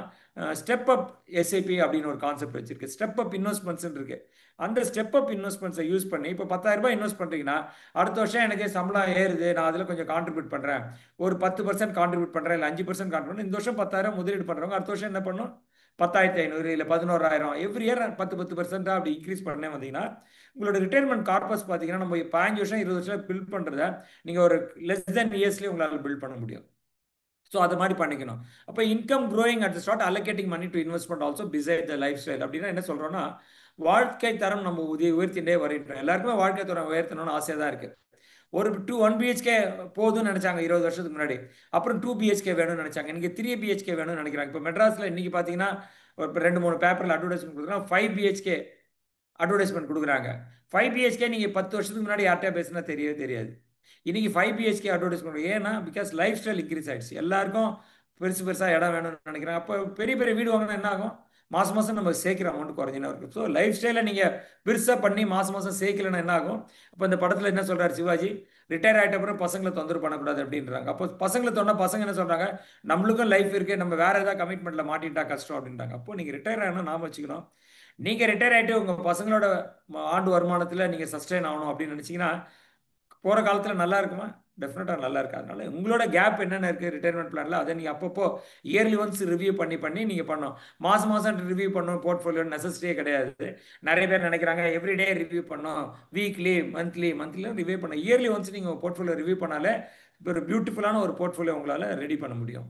ஸ்டெப் அப் எஸ்ஐபி அப்படின்னு ஒரு கான்செப்ட் வச்சிருக்கு. ஸ்டெப் அப் இன்வெஸ்ட்மெண்ட்ஸ் இருக்கு. அந்த ஸ்டெப் அப் இன்வெஸ்ட்மெண்ட்ஸை யூஸ் பண்ணி இப்போ 10,000 ரூபாய் இன்வெஸ்ட் பண்ணுறீங்கன்னா அடுத்த வருஷம் எனக்கு சம்பளம் ஏறுது, நான் அதில் கொஞ்சம் கான்ட்ரிபியூட் பண்ணுறேன், ஒரு 10% கான்ட்ரிபியூட் பண்ணுறேன், இல்லை 5% கான்ட்ரிபியூட். இந்த வருஷம் 10,000 முதலீடு பண்ணுறவங்க அடுத்த வருஷம் என்ன பண்ணும், 10,500 இல்லை 11,000 எவ்ரி இயர் 10% அப்படி இன்க்ரீஸ் பண்ணே வந்தீங்கன்னா உங்களோட ரிட்டைர்மெண்ட் கார்பஸ் பார்த்தீங்கன்னா நம்ம 15 வருஷம் 20 வருஷம் பில்ட் பண்ணுறத நீங்கள் ஒரு லெஸ் தென் இயர்ஸ்லேயே உங்களால் பில்ட் பண்ண முடியும். ஸோ அது மாதிரி பண்ணிக்கணும். அப்போ income growing at start allocating money to investment also beside the lifestyle. அப்படின்னா என்ன சொல்கிறோன்னா, வாழ்க்கை தரம் நம்ம உயர்த்திட்டே வரையிட்டோம். எல்லாருக்குமே வாழ்க்கை தரம் உயர்த்தணும்னு ஆசையாக தான் இருக்குது. ஒரு 1 பிஹெச்கே போதும்னு நினச்சாங்க 20 வருஷத்துக்கு முன்னாடி. அப்புறம் 2 பிஹெச்கே வேணும்னு நினச்சாங்க. இன்றைக்கி 3 பிஹெச்கே வேணும்னு நினைக்கிறாங்க. இப்போ மெட்ராஸில் இன்றைக்கி பார்த்தீங்கன்னா ஒரு 2-3 பேப்பரில் அட்வர்டைஸ்மெண்ட் கொடுக்குறாங்க, 5 பிஹெச்கே அட்வர்டைஸ்மெண்ட் கொடுக்குறாங்க. 5 பிஹெச்கே நீங்கள் 10 வருஷத்துக்கு முன்னாடி யார்கிட்டயா பேசினா தெரியவே தெரியாது. இன்னைக்கு 5 பிஹெச்கே அட்வர்டைஸ்மெண்ட். ஏன்னா பிகாஸ் லைஃப் ஸ்டைல் இன்க்ரீஸ் ஆயிடுச்சு, எல்லாருக்கும் பெருசு பெருசாக இடம் வேணும்னு நினைக்கிறேன். அப்போ பெரிய பெரிய வீடு வாங்கினா என்ன ஆகும், மாதம் மாதம் நம்ம சேர்க்கிற அமௌண்ட் குறைஞ்சினா இருக்கும். ஸோ லைஃப் ஸ்டைலை நீங்கள் பெருசாக பண்ணி மாதம் மாதம் சேர்க்கலன்னா என்ன ஆகும். அப்போ இந்த படத்தில் என்ன சொல்கிறார் சிவாஜி, ரிட்டையர் ஆகிட்ட அப்புறம் பசங்களை தொந்தரவு பண்ணக்கூடாது அப்படின்றாங்க. அப்போ பசங்களை தொண்டா பசங்க என்ன சொல்கிறாங்க, நம்மளுக்கும் லைஃப் இருக்குது, நம்ம வேறு ஏதாவது கமிட்மெண்ட்டில் மாட்டிட்டா கஷ்டம் அப்படின்றாங்க. அப்போ நீங்கள் ரிட்டையர் ஆகணும் நாம வச்சுக்கணும். நீங்கள் ரிட்டையர் ஆகிட்டு உங்கள் பசங்களோட ஆண்டு வருமானத்தில் நீங்கள் சஸ்டெயின் ஆகணும் அப்படின்னு நினச்சிங்கன்னா போகிற காலத்தில் நல்லா இருக்குமா? டெஃபினட்டாக நல்லா இருக்கு. அதனால உங்களோட கேப் என்னென்ன இருக்குது ரிட்டையர்மெண்ட் பிளானில், அதை நீங்கள் அப்பப்போ இயர்லி ஒன்ஸ் ரிவ்யூ பண்ணி நீங்கள் பண்ணணும். மாதம் மாதம் ரிவ்யூ பண்ணணும் போர்ட்ஃபோலியோ நெசசிட்டியே கிடையாது. நிறைய பேர் நினைக்கிறாங்க எவ்ரிடே ரிவ்யூ பண்ணணும், வீக்லி மந்த்லியும் ரிவ்யூ பண்ணணும். இயர்லி ஒன்ஸ் நீங்கள் போர்ட்ஃபோலியோ ரிவ்யூ பண்ணாலே இப்போ ஒரு பியூட்டிஃபுல்லான ஒரு போர்ட்ஃபோலியோ உங்களால் ரெடி பண்ண முடியும்.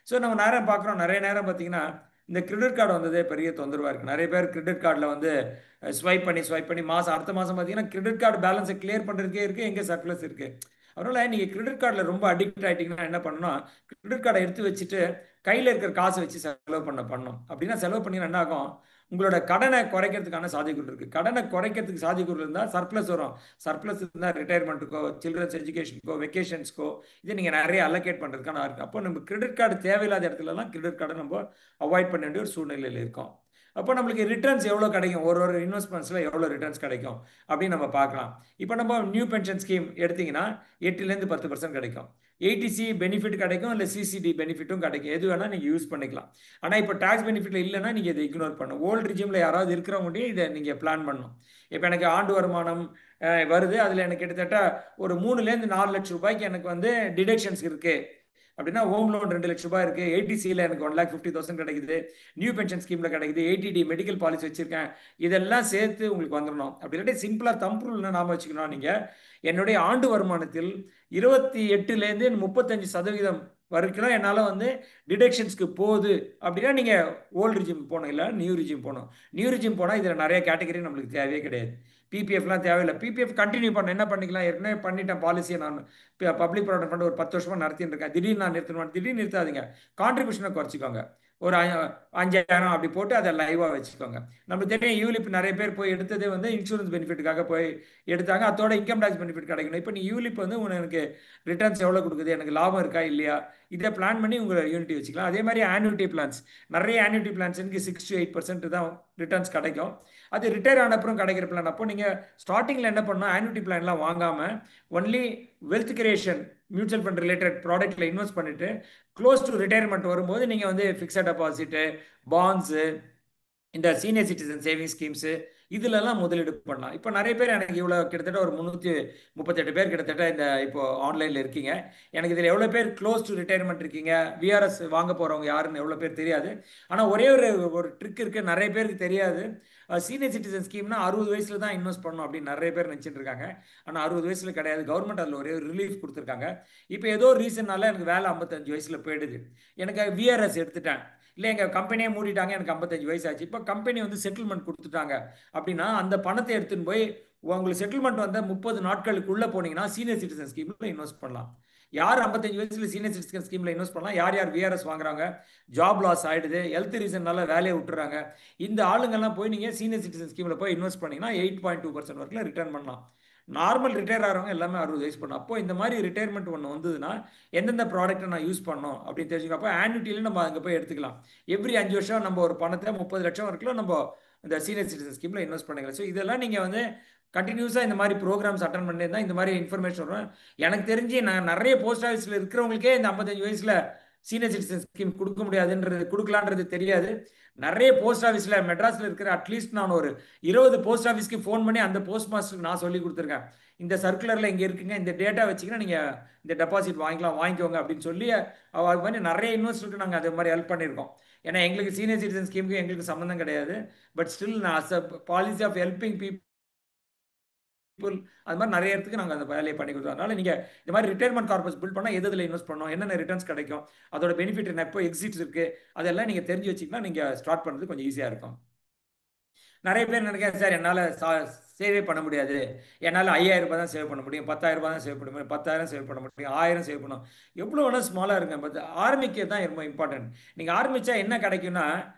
ஸோ நம்ம நேரம் பார்க்குறோம், நிறைய நேரம் பார்த்தீங்கன்னா இந்த கிரெடிட் கார்டு வந்ததே பெரிய தொந்தரவாக இருக்குது. நிறைய பேர் கிரெடிட் கார்டில் வந்து ஸ்வைப் பண்ணி மாதம் அடுத்த மாதம் பார்த்தீங்கன்னா கிரெடிட் கார்டு பேலன்ஸை கிளியர் பண்ணுறதுக்கே இருக்குது, எங்கே சர்ப்ளஸ் இருக்குது. அதனால் நீங்கள் கிரெடிட் கார்டில் ரொம்ப அடிக்ட் ஆகிட்டிங்கன்னா என்ன பண்ணணும்னா, கிரெடிட் கார்டை எடுத்து வச்சுட்டு கையில் இருக்கிற காசை வச்சு செலவு பண்ணணும். அப்படின்னா செலவு பண்ணிங்கன்னா என்ன ஆகும், உங்களோட கடனை குறைக்கிறதுக்கான சாத்தியக்கூறு இருக்குது. கடனை குறைக்கிறதுக்கு சாத்தியக்கூறு இருந்தால் சர்ப்ளஸ் வரும். சர்ப்ளஸ் இருந்தால் ரிட்டையர்மெண்ட்டுக்கோ, சில்ட்ரன்ஸ் எஜுகேஷனுக்கோ, வெக்கேஷன்ஸ்க்கோ இது நீங்கள் நிறைய அலோகேட் பண்ணுறதுக்கான இருக்குது. அப்போ நம்ம கிரெடிட் கார்டு தேவையில்லாத இடத்துலலாம் கிரெடிட் கார்டை நம்ம அவாய்ட் பண்ண வேண்டிய ஒரு சூழ்நிலையில் இருக்கோம். அப்போ நம்மளுக்கு ரிட்டர்ன்ஸ் எவ்வளோ கிடைக்கும், ஒரு இன்வெஸ்ட்மெண்ட்ஸில் எவ்வளோ ரிட்டர்ன்ஸ் கிடைக்கும் அப்படின்னு நம்ம பார்க்கலாம். இப்போ நம்ம நியூ பென்ஷன் ஸ்கீம் எடுத்திங்கன்னா 8லேருந்து 10% கிடைக்கும். ஏடிசி பெனிஃபிட் கிடைக்கும், இல்லை சிசிடி பெனிஃபிட்டும் கிடைக்கும். எது வேணால் நீங்கள் யூஸ் பண்ணிக்கலாம். ஆனால் இப்போ டேக்ஸ் பெனிஃபிட்டில் இல்லைன்னா நீங்கள் இதை இக்னோர் பண்ணணும். ஓல்டு ரிஜிமில் யாராவது இருக்கிறவங்கள்டையும் இதை நீங்கள் பிளான் பண்ணணும். இப்போ எனக்கு ஆண்டு வருமானம் வருது, அதில் எனக்கு கிட்டத்தட்ட ஒரு 3லேருந்து 4 லட்சம் ரூபாய்க்கு எனக்கு வந்து டிடக்ஷன்ஸ் இருக்குது அப்படின்னா, ஹோம் லோன் 2 லட்ச ரூபாய் இருக்குது, ஏடிசியில் எனக்கு 1,50,000 கிடைக்குது, நியூ பென்ஷன் ஸ்கீமில் கிடைக்குது, ஏடிடி மெடிக்கல் பாலிசி வச்சுருக்கேன், இதெல்லாம் சேர்த்து உங்களுக்கு வந்துடணும். அப்படி இல்லாட்டி சிம்பிளாக தம்புருள்னு நாம வச்சுக்கணும். நீங்கள் என்னுடைய ஆண்டு வருமானத்தில் 28லேருந்து 35% வரைக்கும் என்னால் வந்து டிடக்ஷன்ஸ்க்கு போகுது அப்படின்னா நீங்கள் ஓல்டு ரிஜிம் போகணும், இல்லை நியூ ரிஜிம் போகணும். நியூ ரிஜிம் போனால் இதில் நிறைய கேட்டகரி நம்மளுக்கு தேவையே கிடையாது. பிபிஎஃப்லாம் தேவையில்லை. பிபிஎஃப் கண்டினியூ பண்ண என்ன பண்ணிக்கலாம், ஏற்கனவே பண்ணிட்டேன் பாலிசியை. நான் பப்ளிக் ப்ராவிடென்ட் ஃபண்ட் ஒரு 10 வருஷமாக நடத்திட்டு இருக்கேன். திடீர்னு நான் நிறுத்தணும், திடீர்னு நிறுத்தாதீங்க. கான்ட்ரிபியூஷனை குறைச்சிக்கோங்க. ஒரு 5,000 அப்படி போட்டு அதை லைவாக வச்சுக்கோங்க. நம்மளுக்கு தெரியும் யூலிப் நிறைய பேர் போய் எடுத்ததே வந்து இன்சூரன்ஸ் பெனிஃபிட்டுக்காக போய் எடுத்தாங்க. அதோட இன்கம் டேக்ஸ் பெனிஃபிட் கிடைக்கணும். இப்போ நீ யூலிப் வந்து எனக்கு ரிட்டர்ன்ஸ் எவ்வளோ கொடுக்குது, எனக்கு லாபம் இருக்கா இல்லையா, இதை பிளான் பண்ணி உங்களை யூனிட்டி வச்சுக்கலாம். அதே மாதிரி ஆன்யூட்டி பிளான்ஸ், நிறைய ஆன்யூட்டி பிளான்ஸ் எனக்கு 6 to 8% தான் ரிட்டர்ன்ஸ் கிடைக்கும். அது ரிட்டையர் ஆன அப்புறம் கிடைக்கிற பிளான். அப்போ நீங்கள் ஸ்டார்டிங்கில் என்ன பண்ணணும், ஆன்யூட்டி பிளான்லாம் வாங்காமல் only wealth creation mutual fund related ப்ராடக்ட்டில் இன்வெஸ்ட் பண்ணிவிட்டு க்ளோஸ் டு ரிட்டையர்மெண்ட் வரும்போது நீங்கள் வந்து ஃபிக்ஸட் டெபாசிட்டு, பாண்ட்ஸு, இந்த சீனியர் சிட்டிசன் சேவிங் ஸ்கீம்ஸு இதிலெல்லாம் முதலீடு பண்ணலாம். இப்போ நிறைய பேர் எனக்கு இவ்வளோ கிட்டத்தட்ட ஒரு 338 பேர் கிட்டத்தட்ட இந்த இப்போ ஆன்லைனில் இருக்கீங்க. எனக்கு இதில் எவ்வளோ பேர் க்ளோஸ் டு ரிட்டையர்மெண்ட் இருக்கீங்க, விஆர்எஸ் வாங்க போகிறவங்க யாருன்னு எவ்வளோ பேர் தெரியாது. ஆனால் ஒரே ஒரு ட்ரிக் இருக்குது, நிறைய பேருக்கு தெரியாது. சீனியர் சிட்டிசன் ஸ்கீம்னா 60 வயசில் தான் இன்வெஸ்ட் பண்ணணும் அப்படின்னு நிறைய பேர் நினச்சிட்டு இருக்காங்க. ஆனால் 60 வயசில் கிடையாது. கவர்மெண்ட் அதில் ஒரே ஒரு ரிலீஃப் கொடுத்துருக்காங்க. இப்போ ஏதோ ஒரு ரீசன்னால எனக்கு வேலை 55 வயசில் போயிடுது, எனக்கு விஆர்எஸ் எடுத்துட்டேன், இல்லை எங்கள் கம்பெனியே மூடிட்டாங்க, எனக்கு 55 வயசு ஆச்சு, இப்போ கம்பெனி வந்து செட்டில்மெண்ட் கொடுத்துட்டாங்க அப்படின்னா அந்த பணத்தை எடுத்துன்னு போய் உங்களுக்கு செட்டில்மெண்ட் வந்த 30 நாட்களுக்குள்ளே போனீங்கன்னா சீனியர் சிட்டிசன் ஸ்கீமில் இன்வெஸ்ட் பண்ணலாம். யார் 55 வயசில் சீனியர் சிட்டிசன் ஸ்கீமில் இன்வெஸ்ட் பண்ணலாம், யார் யார் விஆர்எஸ் வாங்குறாங்க, ஜாப் லாஸ் ஆகிடுது, ஹெல்த் ரீசன்னால வேலையை விட்டுறாங்க, இந்த ஆளுங்கெல்லாம் போய் நீங்கள் சீனியர் சிட்டிசன் ஸ்கீமில் போய் இன்வெஸ்ட் பண்ணிங்கன்னா 8.2% வரைக்கும் ரிட்டர்ன் பண்ணலாம். நார்மல் ரிட்டையர் ஆகிறவங்க எல்லாமே 60 வயசு பண்ணணும். அப்போ இந்த மாதிரி ரிட்டையர்மெண்ட் ஒன்று வந்ததுன்னா எந்தெந்த ப்ராடக்ட்டை நான் யூஸ் பண்ணணும் அப்படின்னு தெரிஞ்சுக்கோ. அப்போ ஆன்யூட்டியில் நம்ம அங்கே போய் எடுத்துக்கலாம். எவ்ரி 5 வருஷம் நம்ம ஒரு பணத்தை 30 லட்சம் வரைக்கும் நம்ம இந்த சீனியர் சிட்டிசன் ஸ்கீமில் இன்வெஸ்ட் பண்ணிக்கலாம். ஸோ இதெல்லாம் நீங்கள் வந்து கண்டினியூஸாக இந்த மாதிரி ப்ரோக்ராம்ஸ் அட்டன் பண்ணியிருந்தால் இந்த மாதிரி இன்ஃபர்மேஷன் வரும். எனக்கு தெரிஞ்சு நான் நிறைய போஸ்ட் ஆஃபீஸில் இருக்கிறவங்களுக்கே இந்த 55 வயசில் சீனியர் சிட்டிசன் ஸ்கீம் கொடுக்க முடியாதுன்றது, கொடுக்கலான்றது தெரியாது. நிறைய போஸ்ட் ஆஃபீஸில் மெட்ராஸில் இருக்கிற அட்லீஸ்ட் நான் ஒரு 20 போஸ்ட் ஆஃபீஸ்க்கு ஃபோன் பண்ணி அந்த போஸ்ட் மாஸ்டருக்கு நான் சொல்லி கொடுத்துருக்கேன், இந்த சர்க்குலரில் இங்கே இருக்குங்க, இந்த டேட்டா வச்சிங்கன்னா நீங்கள் இந்த டெபாசிட் வாங்கிக்கோங்க அப்படின்னு சொல்லி அது மாதிரி நிறைய இன்வெஸ்டருக்கு நாங்கள் அது மாதிரி ஹெல்ப் பண்ணியிருக்கோம். ஏன்னா எங்களுக்கு சீனியர் சிட்டிசன் ஸ்கீமுக்கு எங்களுக்கு சம்மந்தம் கிடையாது. பட் ஸ்டில் நான் as a policy of helping people அது மாதிரி நிறைய இடத்துக்கு நாங்கள் அந்த வேலையை பண்ணி கொடுத்தோம். அதனால நீங்கள் இந்த மாதிரி ரிட்டையர்மெண்ட் கார்பஸ் பில்ட் பண்ணால் எதில் இன்வெஸ்ட் பண்ணணும், என்னென்ன ரிட்டர்ன்ஸ் கிடைக்கும், அதோட பெனிஃபிட் என்ன, எப்போ எக்ஸிட்ஸ் இருக்குது, அதெல்லாம் நீங்கள் தெரிஞ்சு வச்சிங்கன்னா நீங்கள் ஸ்டார்ட் பண்ணுறது கொஞ்சம் ஈஸியாக இருக்கும். நிறைய பேர் நினைக்கிறேன் சார் என்னால் சேவே பண்ண முடியாது, என்னால் 5,000 ரூபாய் தான் சேவ் பண்ண முடியும், 10,000 ரூபாய் தான் சேவ் பண்ண முடியும், 10,000 சேவ் பண்ண முடியும், 1000 சேவ் பண்ணணும், எவ்வளோ வேணால் ஸ்மாலாக இருங்க. பட் ஆரம்பிக்கிறது தான் ரொம்ப இம்பார்ட்டன்ட். நீங்கள் ஆரம்பித்தா என்ன கிடைக்கும்னா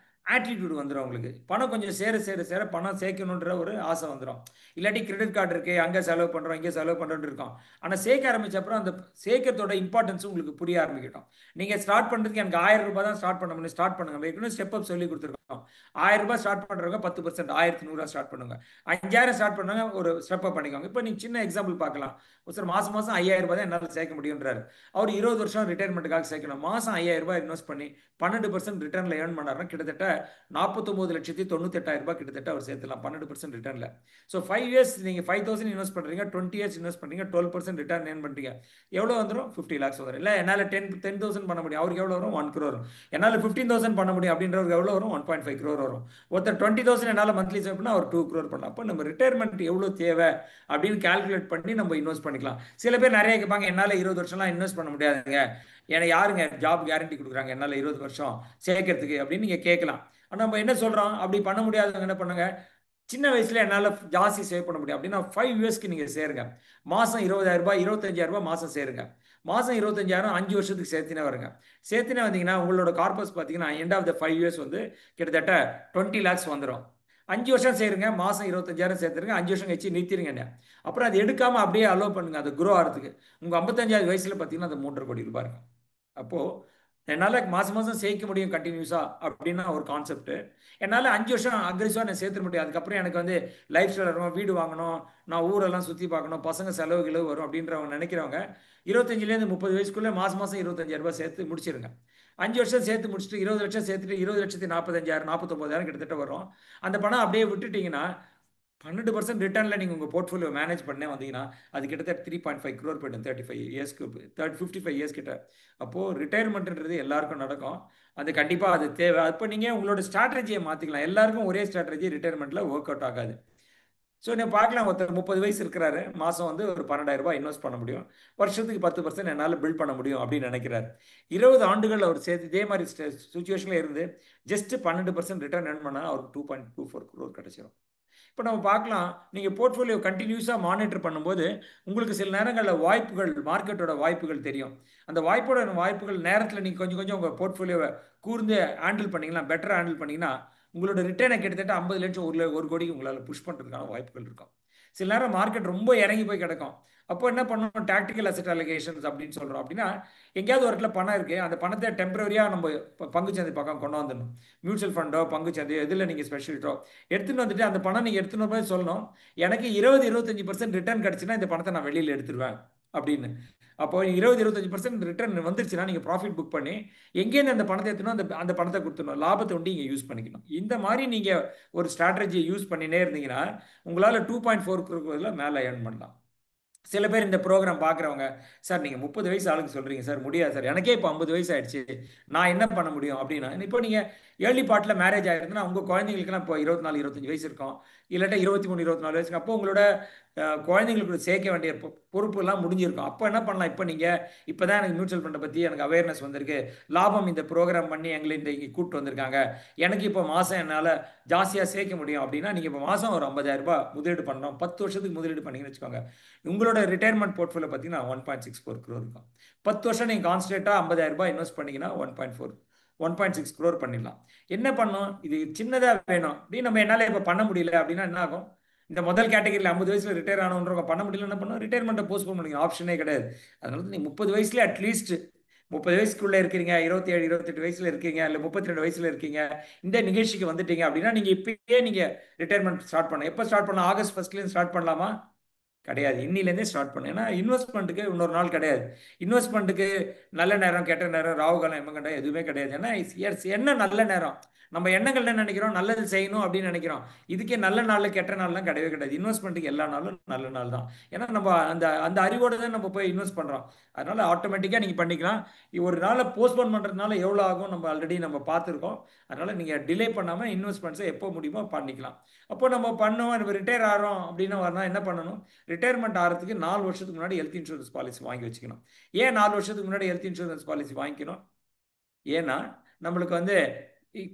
ஆட்டிடியூட் வந்துடும். உங்களுக்கு பணம் கொஞ்சம் சேர பணம் சேர்க்கணுன்ற ஒரு ஆசை வந்துடும். இல்லாட்டி கிரெடிட் கார்டு இருக்குது, அங்கே செலவு பண்ணுறோம், இங்கே செலவு பண்ணுறோன்னு இருக்கோம். ஆனால் சேர்க்க ஆரம்பிச்ச அப்புறம் அந்த சேர்க்கத்தோட இம்பார்ட்டன்ஸும் உங்களுக்கு புரிய ஆரம்பிக்கட்டும். நீங்கள் ஸ்டார்ட் பண்ணுறதுக்கு எனக்கு 1000 ரூபாய் தான் ஸ்டார்ட் பண்ண முடியும், ஸ்டார்ட் பண்ணுங்க. ஏற்கனவே ஸ்டெப் அப் சொல்லி கொடுத்துருக்கோம். 1000 ரூபாய் ஸ்டார்ட் பண்ணுறவங்க 10%, 1100 ஸ்டார்ட் பண்ணுங்க. 5000 ஸ்டார்ட் பண்ணுங்க, ஒரு ஸ்டெப் அப் பண்ணிக்கோங்க. இப்போ நீங்கள் சின்ன எக்ஸாம்பிள் பார்க்கலாம். சார் மாதம் 5000 ரூபாய் தான் என்னால் சேர்க்க முடியுன்றாரு. அவர் 20 வருஷம் ரிட்டையர்மெண்ட்டுக்காக சேர்க்கணும். மாதம் 5000 ரூபாய் இன்வெஸ்ட் பண்ணி 12% ரிட்டர்னில் ஏர்ன் பண்ணாருன்னா கிட்டத்தட்ட 49,98,000 கிட்டத்தட்ட அவர் சேர்த்துலாம் 12% ரிட்டர்னில். ஸோ 5 இயர்ஸ் நீங்கள் 5,000 இன்வெஸ்ட் பண்ணுறீங்க, 20 இயர்ஸ் இன்வெஸ்ட் பண்ணுறீங்க, 12% ரிட்டர்ன் ஏர்ன் பண்ணுறீங்க. எவ்வளோ வந்துடும்? 50 lakhs வந்துடும். இல்லை என்னால் 10,000 பண்ண முடியும், அவருக்கு எவ்வளோ வரும்? 1 crore வரும். என்னால் 15,000 பண்ண முடியும் அப்படின்றவருக்கு எவ்வளோ வரும்? 1.5 crore வரும். ஒருத்தர் 20,000 என்னால் மந்த்லி சேவ் பண்ணால் அவர் 2 crore பண்ணலாம். அப்போ நம்ம ரிட்டையர்மெண்ட் எவ்வளோ தேவை அப்படின்னு கால்குலேட் பண்ணி நம்ம இன்வெஸ்ட் பண்ணிக்கலாம். சில பேர் நிறைய கேட்பாங்க, என்னால் 20 வருஷம்லாம் இன்வெஸ்ட் பண்ண முடியாதுங்க, ஏன்னா யாருங்க ஜாப் கேரண்டி கொடுக்குறாங்க என்னால் 20 வருஷம் சேர்க்கறதுக்கு அப்படின்னு நீங்கள் கேட்கலாம். ஆனால் நம்ம என்ன சொல்கிறோம், அப்படி பண்ண முடியாதவங்க என்ன பண்ணுங்க, சின்ன வயசுல என்னால் ஜாஸ்தி சேவ் பண்ண முடியும் அப்படின்னா 5 இயர்ஸ்க்கு நீங்கள் சேருங்க. மாதம் 20,000 ரூபாய் 25,000 ரூபாய் மாதம் சேருங்க. மாதம் 25,000 5 வருஷத்துக்கு சேர்த்தினே வருங்க. சேர்த்தினே வந்தீங்கன்னா உங்களோட கார்பஸ் பார்த்தீங்கன்னா எண்ட் ஆஃப் த 5 இயர்ஸ் வந்து கிட்டத்தட்ட 20 lakhs வந்துடும். 5 வருஷம் சேருங்க, மாதம் 25,000 சேர்த்துருங்க, 5 வருஷம் கழிச்சு நிறுத்திடுங்க. அப்புறம் அது எடுக்காமல் அப்படியே அலோவ் பண்ணுங்க, அது குரோ ஆகிறதுக்கு. உங்கள் 55வது வயசில் பார்த்தீங்கன்னா அது 3.5 கோடி ரூபாய் இருக்கும். அப்போது என்னால் மாதம் மாதம் சேர்க்க முடியும் கண்டினியூஸாக அப்படின்னா ஒரு கான்செப்ட். என்னால் 5 வருஷம் அக்ரெசிவாக நான் சேர்த்துட முடியும், அதுக்கப்புறம் எனக்கு வந்து லைஃப் ஸ்டைல் வரும், வீடு வாங்கணும், நான் ஊரெல்லாம் சுற்றி பார்க்கணும், பசங்க செலவு கிளவு வரும் அப்படின்றவங்க நினைக்கிறவங்க 25லேருந்து 30 வயசுக்குள்ளே மாதம் மாதம் 25,000 ரூபாய் சேர்த்து முடிச்சிருங்க. 5 வருஷம் சேர்த்து முடிச்சுட்டு 20 லட்சம் சேர்த்துட்டு 20,45,000 49,000 கிட்டத்தட்ட வரும். அந்த பணம் அப்படியே விட்டுட்டீங்கன்னா 12% ரிட்டர்னில் நீங்கள் உங்கள் போர்ட்ஃபோலியோ மேனேஜ் பண்ணே வந்தீங்கன்னா அது கிட்டத்தட்ட 3.5 crore போய்டும் 35 இயர்ஸ்க்கு 55 இயர்ஸ் கிட்ட. அப்போது ரிட்டையர்மெண்ட்ன்றது எல்லாருக்கும் நடக்கும், அது கண்டிப்பாக அது தேவை. அப்போ நீங்கள் உங்களோட ஸ்ட்ராட்டஜியை மாற்றிக்கலாம். எல்லாருக்கும் ஒரே ஸ்ட்ராட்டஜி ரிட்டையர்மெண்ட்டில் ஒர்க் அவுட் ஆகாது. ஸோ நீங்கள் பார்க்கலாம், ஒருத்தர் 30 வயசு இருக்கிறாரு, மாதம் வந்து ஒரு 12,000 ரூபாய் இன்வெஸ்ட் பண்ண முடியும், வருஷத்துக்கு 10% என்னால் பில்ட் பண்ண முடியும் அப்படின்னு நினைக்கிறார். 20 ஆண்டுகள் அவர் சேர்த்து இதே மாதிரி சுச்சுவேஷனில் இருந்து ஜஸ்ட் 12% ரிட்டர்ன் ஏர்ன் பண்ணால் அவருக்கு 2.24 crore கிடைச்சிடும். இப்போ நம்ம பார்க்கலாம், நீங்கள் போர்ட்ஃபோலியோ கண்டினியூஸாக மானிட்டர் பண்ணும்போது உங்களுக்கு சில நேரங்களில் வாய்ப்புகள், மார்க்கெட்டோட வாய்ப்புகள் தெரியும். அந்த வாய்ப்புகள் நேரத்தில் நீங்கள் கொஞ்சம் கொஞ்சம் உங்கள் போர்ட்ஃபோலியோவை கூர்ந்து ஹேண்டில் பண்ணிங்கன்னா, பெட்டராக ஹேண்டில் பண்ணிங்கன்னா உங்களோட ரிட்டர்னை கிட்டத்தட்ட 50 லட்சம் 1 கோடிக்கு உங்களால் புஷ் பண்ணுறதுக்கான வாய்ப்புகள் இருக்கும். சில நேரம் மார்க்கெட் ரொம்ப இறங்கி போய் கிடக்கும். அப்போ என்ன பண்ணணும், டாக்டிக்கல் அசெட் அலிகேஷன்ஸ் அப்படின்னு சொல்கிறோம். அப்படின்னா எங்கேயாவது ஒரு இடத்துல பணம் இருக்குது, அந்த பணத்தை டெம்பரரியாக நம்ம பங்குச்சந்தை பக்கம் கொண்டு வந்துடணும். மியூச்சுவல் ஃபண்டோ பங்குச்சந்தை எதில் நீங்கள் ஸ்பெஷலிட்டோ எடுத்துகிட்டு வந்துட்டு அந்த பணம் நீங்கள் எடுத்துன்னு போய் சொல்லணும், எனக்கு 20-25% ரிட்டர்ன் கிடச்சுன்னா இந்த பணத்தை நான் வெளியில் எடுத்துருவேன் அப்படின்னு. அப்போ 20-25% ரிட்டர்ன் வந்துருச்சுன்னா நீங்கள் ப்ராஃபிட் புக் பண்ணி எங்கேருந்து அந்த பணத்தை எடுத்துனோ அந்த பணத்தை கொடுத்துடணும், லாபத்தை ஒண்டி இங்கே யூஸ் பண்ணிக்கணும். இந்த மாதிரி நீங்கள் ஒரு ஸ்ட்ராட்டஜியை யூஸ் பண்ணினே இருந்தீங்கன்னா உங்களால் 2.4 crore மேலே ஏர்ன் பண்ணலாம். சில பேர் இந்த ப்ரோக்ராம் பார்க்குறவங்க, சார் நீங்கள் 30 வயசு ஆளுக்கு சொல்கிறீங்க சார், முடியாது சார், எனக்கே இப்போ 50 வயசு ஆயிடுச்சு, நான் என்ன பண்ண முடியும் அப்படின்னா, இப்போ நீங்கள் ஏர்லி பார்ட்டில் மேரேஜ் ஆகிருந்ததுன்னா உங்கள் குழந்தைங்களுக்குலாம் இப்போ 24-25 வயசு இருக்கும், இல்லாட்டா 23-24 வயசுக்கு. அப்போ உங்களோட குழந்தைங்களுக்கு சேர்க்க வேண்டிய பொறுப்புலாம் முடிஞ்சிருக்கும். அப்போ என்ன பண்ணலாம், இப்போ தான் எனக்கு மியூச்சுவல் ஃபண்டை பற்றி எனக்கு அவேர்னஸ் வந்திருக்கு, லாபம் இந்த ப்ரோக்ராம் பண்ணி எங்களை இங்கே கூப்பிட்டு வந்திருக்காங்க, எனக்கு இப்போ மாதம் என்னால் ஜாஸ்தியாக சேர்க்க முடியும் அப்படின்னா நீங்கள் இப்போ மாதம் ஒரு 50,000 ரூபாய் முதலீடு பண்ணணும். 10 வருஷத்துக்கு முதலீடு பண்ணிங்கன்னு வச்சுக்கோங்க, உங்களோட ரிட்டையர்மெண்ட் போர்ட்ஃபோலியோ பார்த்தீங்கன்னா 1.64 crore இருக்கும். 10 வருஷம் நீங்கள் கான்ஸ்டன்ட்டாக 50,000 ரூபாய் இன்வெஸ்ட் பண்ணிங்கன்னா 1.6 crore பண்ணிடலாம். என்ன பண்ணணும், இது சின்னதாக வேணும் அப்படின்னு நம்ம என்னால் இப்போ பண்ண முடியல அப்படின்னா என்ன ஆகும், இந்த முதல் கேட்டகரியில் 50 வயசில் ரிட்டையர் ஆனவங்க பண்ண முடியல, என்ன பண்ணணும், ரிட்டையர்மெண்ட்டை போஸ்ட்போன் பண்ணிக்கலாம், ஆப்ஷனே கிடையாது. அதனால நீங்கள் 30 வயசுல அட்லீஸ்ட் 30 வயசுக்குள்ளே இருக்கீங்க, 27-28 வயசில் இருக்கீங்க, இல்லை 32 வயசில் இருக்கீங்க, இந்த நிகழ்ச்சிக்கு வந்துட்டீங்க அப்படின்னா நீங்கள் இப்பயே நீங்கள் ரிட்டையர்மெண்ட் ஸ்டார்ட் பண்ணலாம். எப்போ ஸ்டார்ட் பண்ணலாம், ஆகஸ்ட் 1 ஸ்டார்ட் பண்ணலாமா? கிடையாது, இன்னிலேருந்தே ஸ்டார்ட் பண்ணு. ஏன்னா இன்வெஸ்ட்மெண்ட்டுக்கு இன்னொரு நாள் கிடையாது. இன்வெஸ்ட்மெண்ட்டுக்கு நல்ல நேரம் கெட்ட நேரம் ராகுகாலம் எம்மகண்டம் எதுவுமே கிடையாது. ஏன்னா என்ன நல்ல நேரம், நம்ம எண்ணங்கள் என்ன நினைக்கிறோம், நல்லது செய்யணும் அப்படின்னு நினைக்கிறோம். இதுக்கே நல்ல நாள் கெட்ட நாள்லாம் கிடையவே கிடையாது. இன்வெஸ்ட்மெண்ட்டுக்கு எல்லா நாளும் நல்ல நாள் தான். ஏன்னா நம்ம அந்த அந்த அறிவோடு தான் நம்ம போய் இன்வெஸ்ட் பண்ணுறோம். அதனால ஆட்டோமேட்டிக்காக நீங்கள் பண்ணிக்கலாம். ஒரு நாளை போஸ்ட்போன் பண்ணுறதுனால எவ்வளோ ஆகும் நம்ம ஆல்ரெடி நம்ம பார்த்துருக்கோம். அதனால் நீங்கள் டிலே பண்ணாமல் இன்வெஸ்ட்மெண்ட்ஸை எப்போ முடியுமோ பண்ணிக்கலாம். அப்போ நம்ம பண்ணுவோம், நம்ம ரிட்டையர் ஆகிறோம் அப்படின்னா வரணும், என்ன பண்ணணும், ரிட்டையர்மெண்ட் ஆகிறதுக்கு 4 வருஷத்துக்கு முன்னாடி ஹெல்த் இன்சூரன்ஸ் பாலிசி வாங்கி வச்சுக்கணும். ஏன் 4 வருஷத்துக்கு முன்னாடி ஹெல்த் இன்சூரன்ஸ் பாலிசி வாங்கிக்கணும், ஏன்னா நம்மளுக்கு வந்து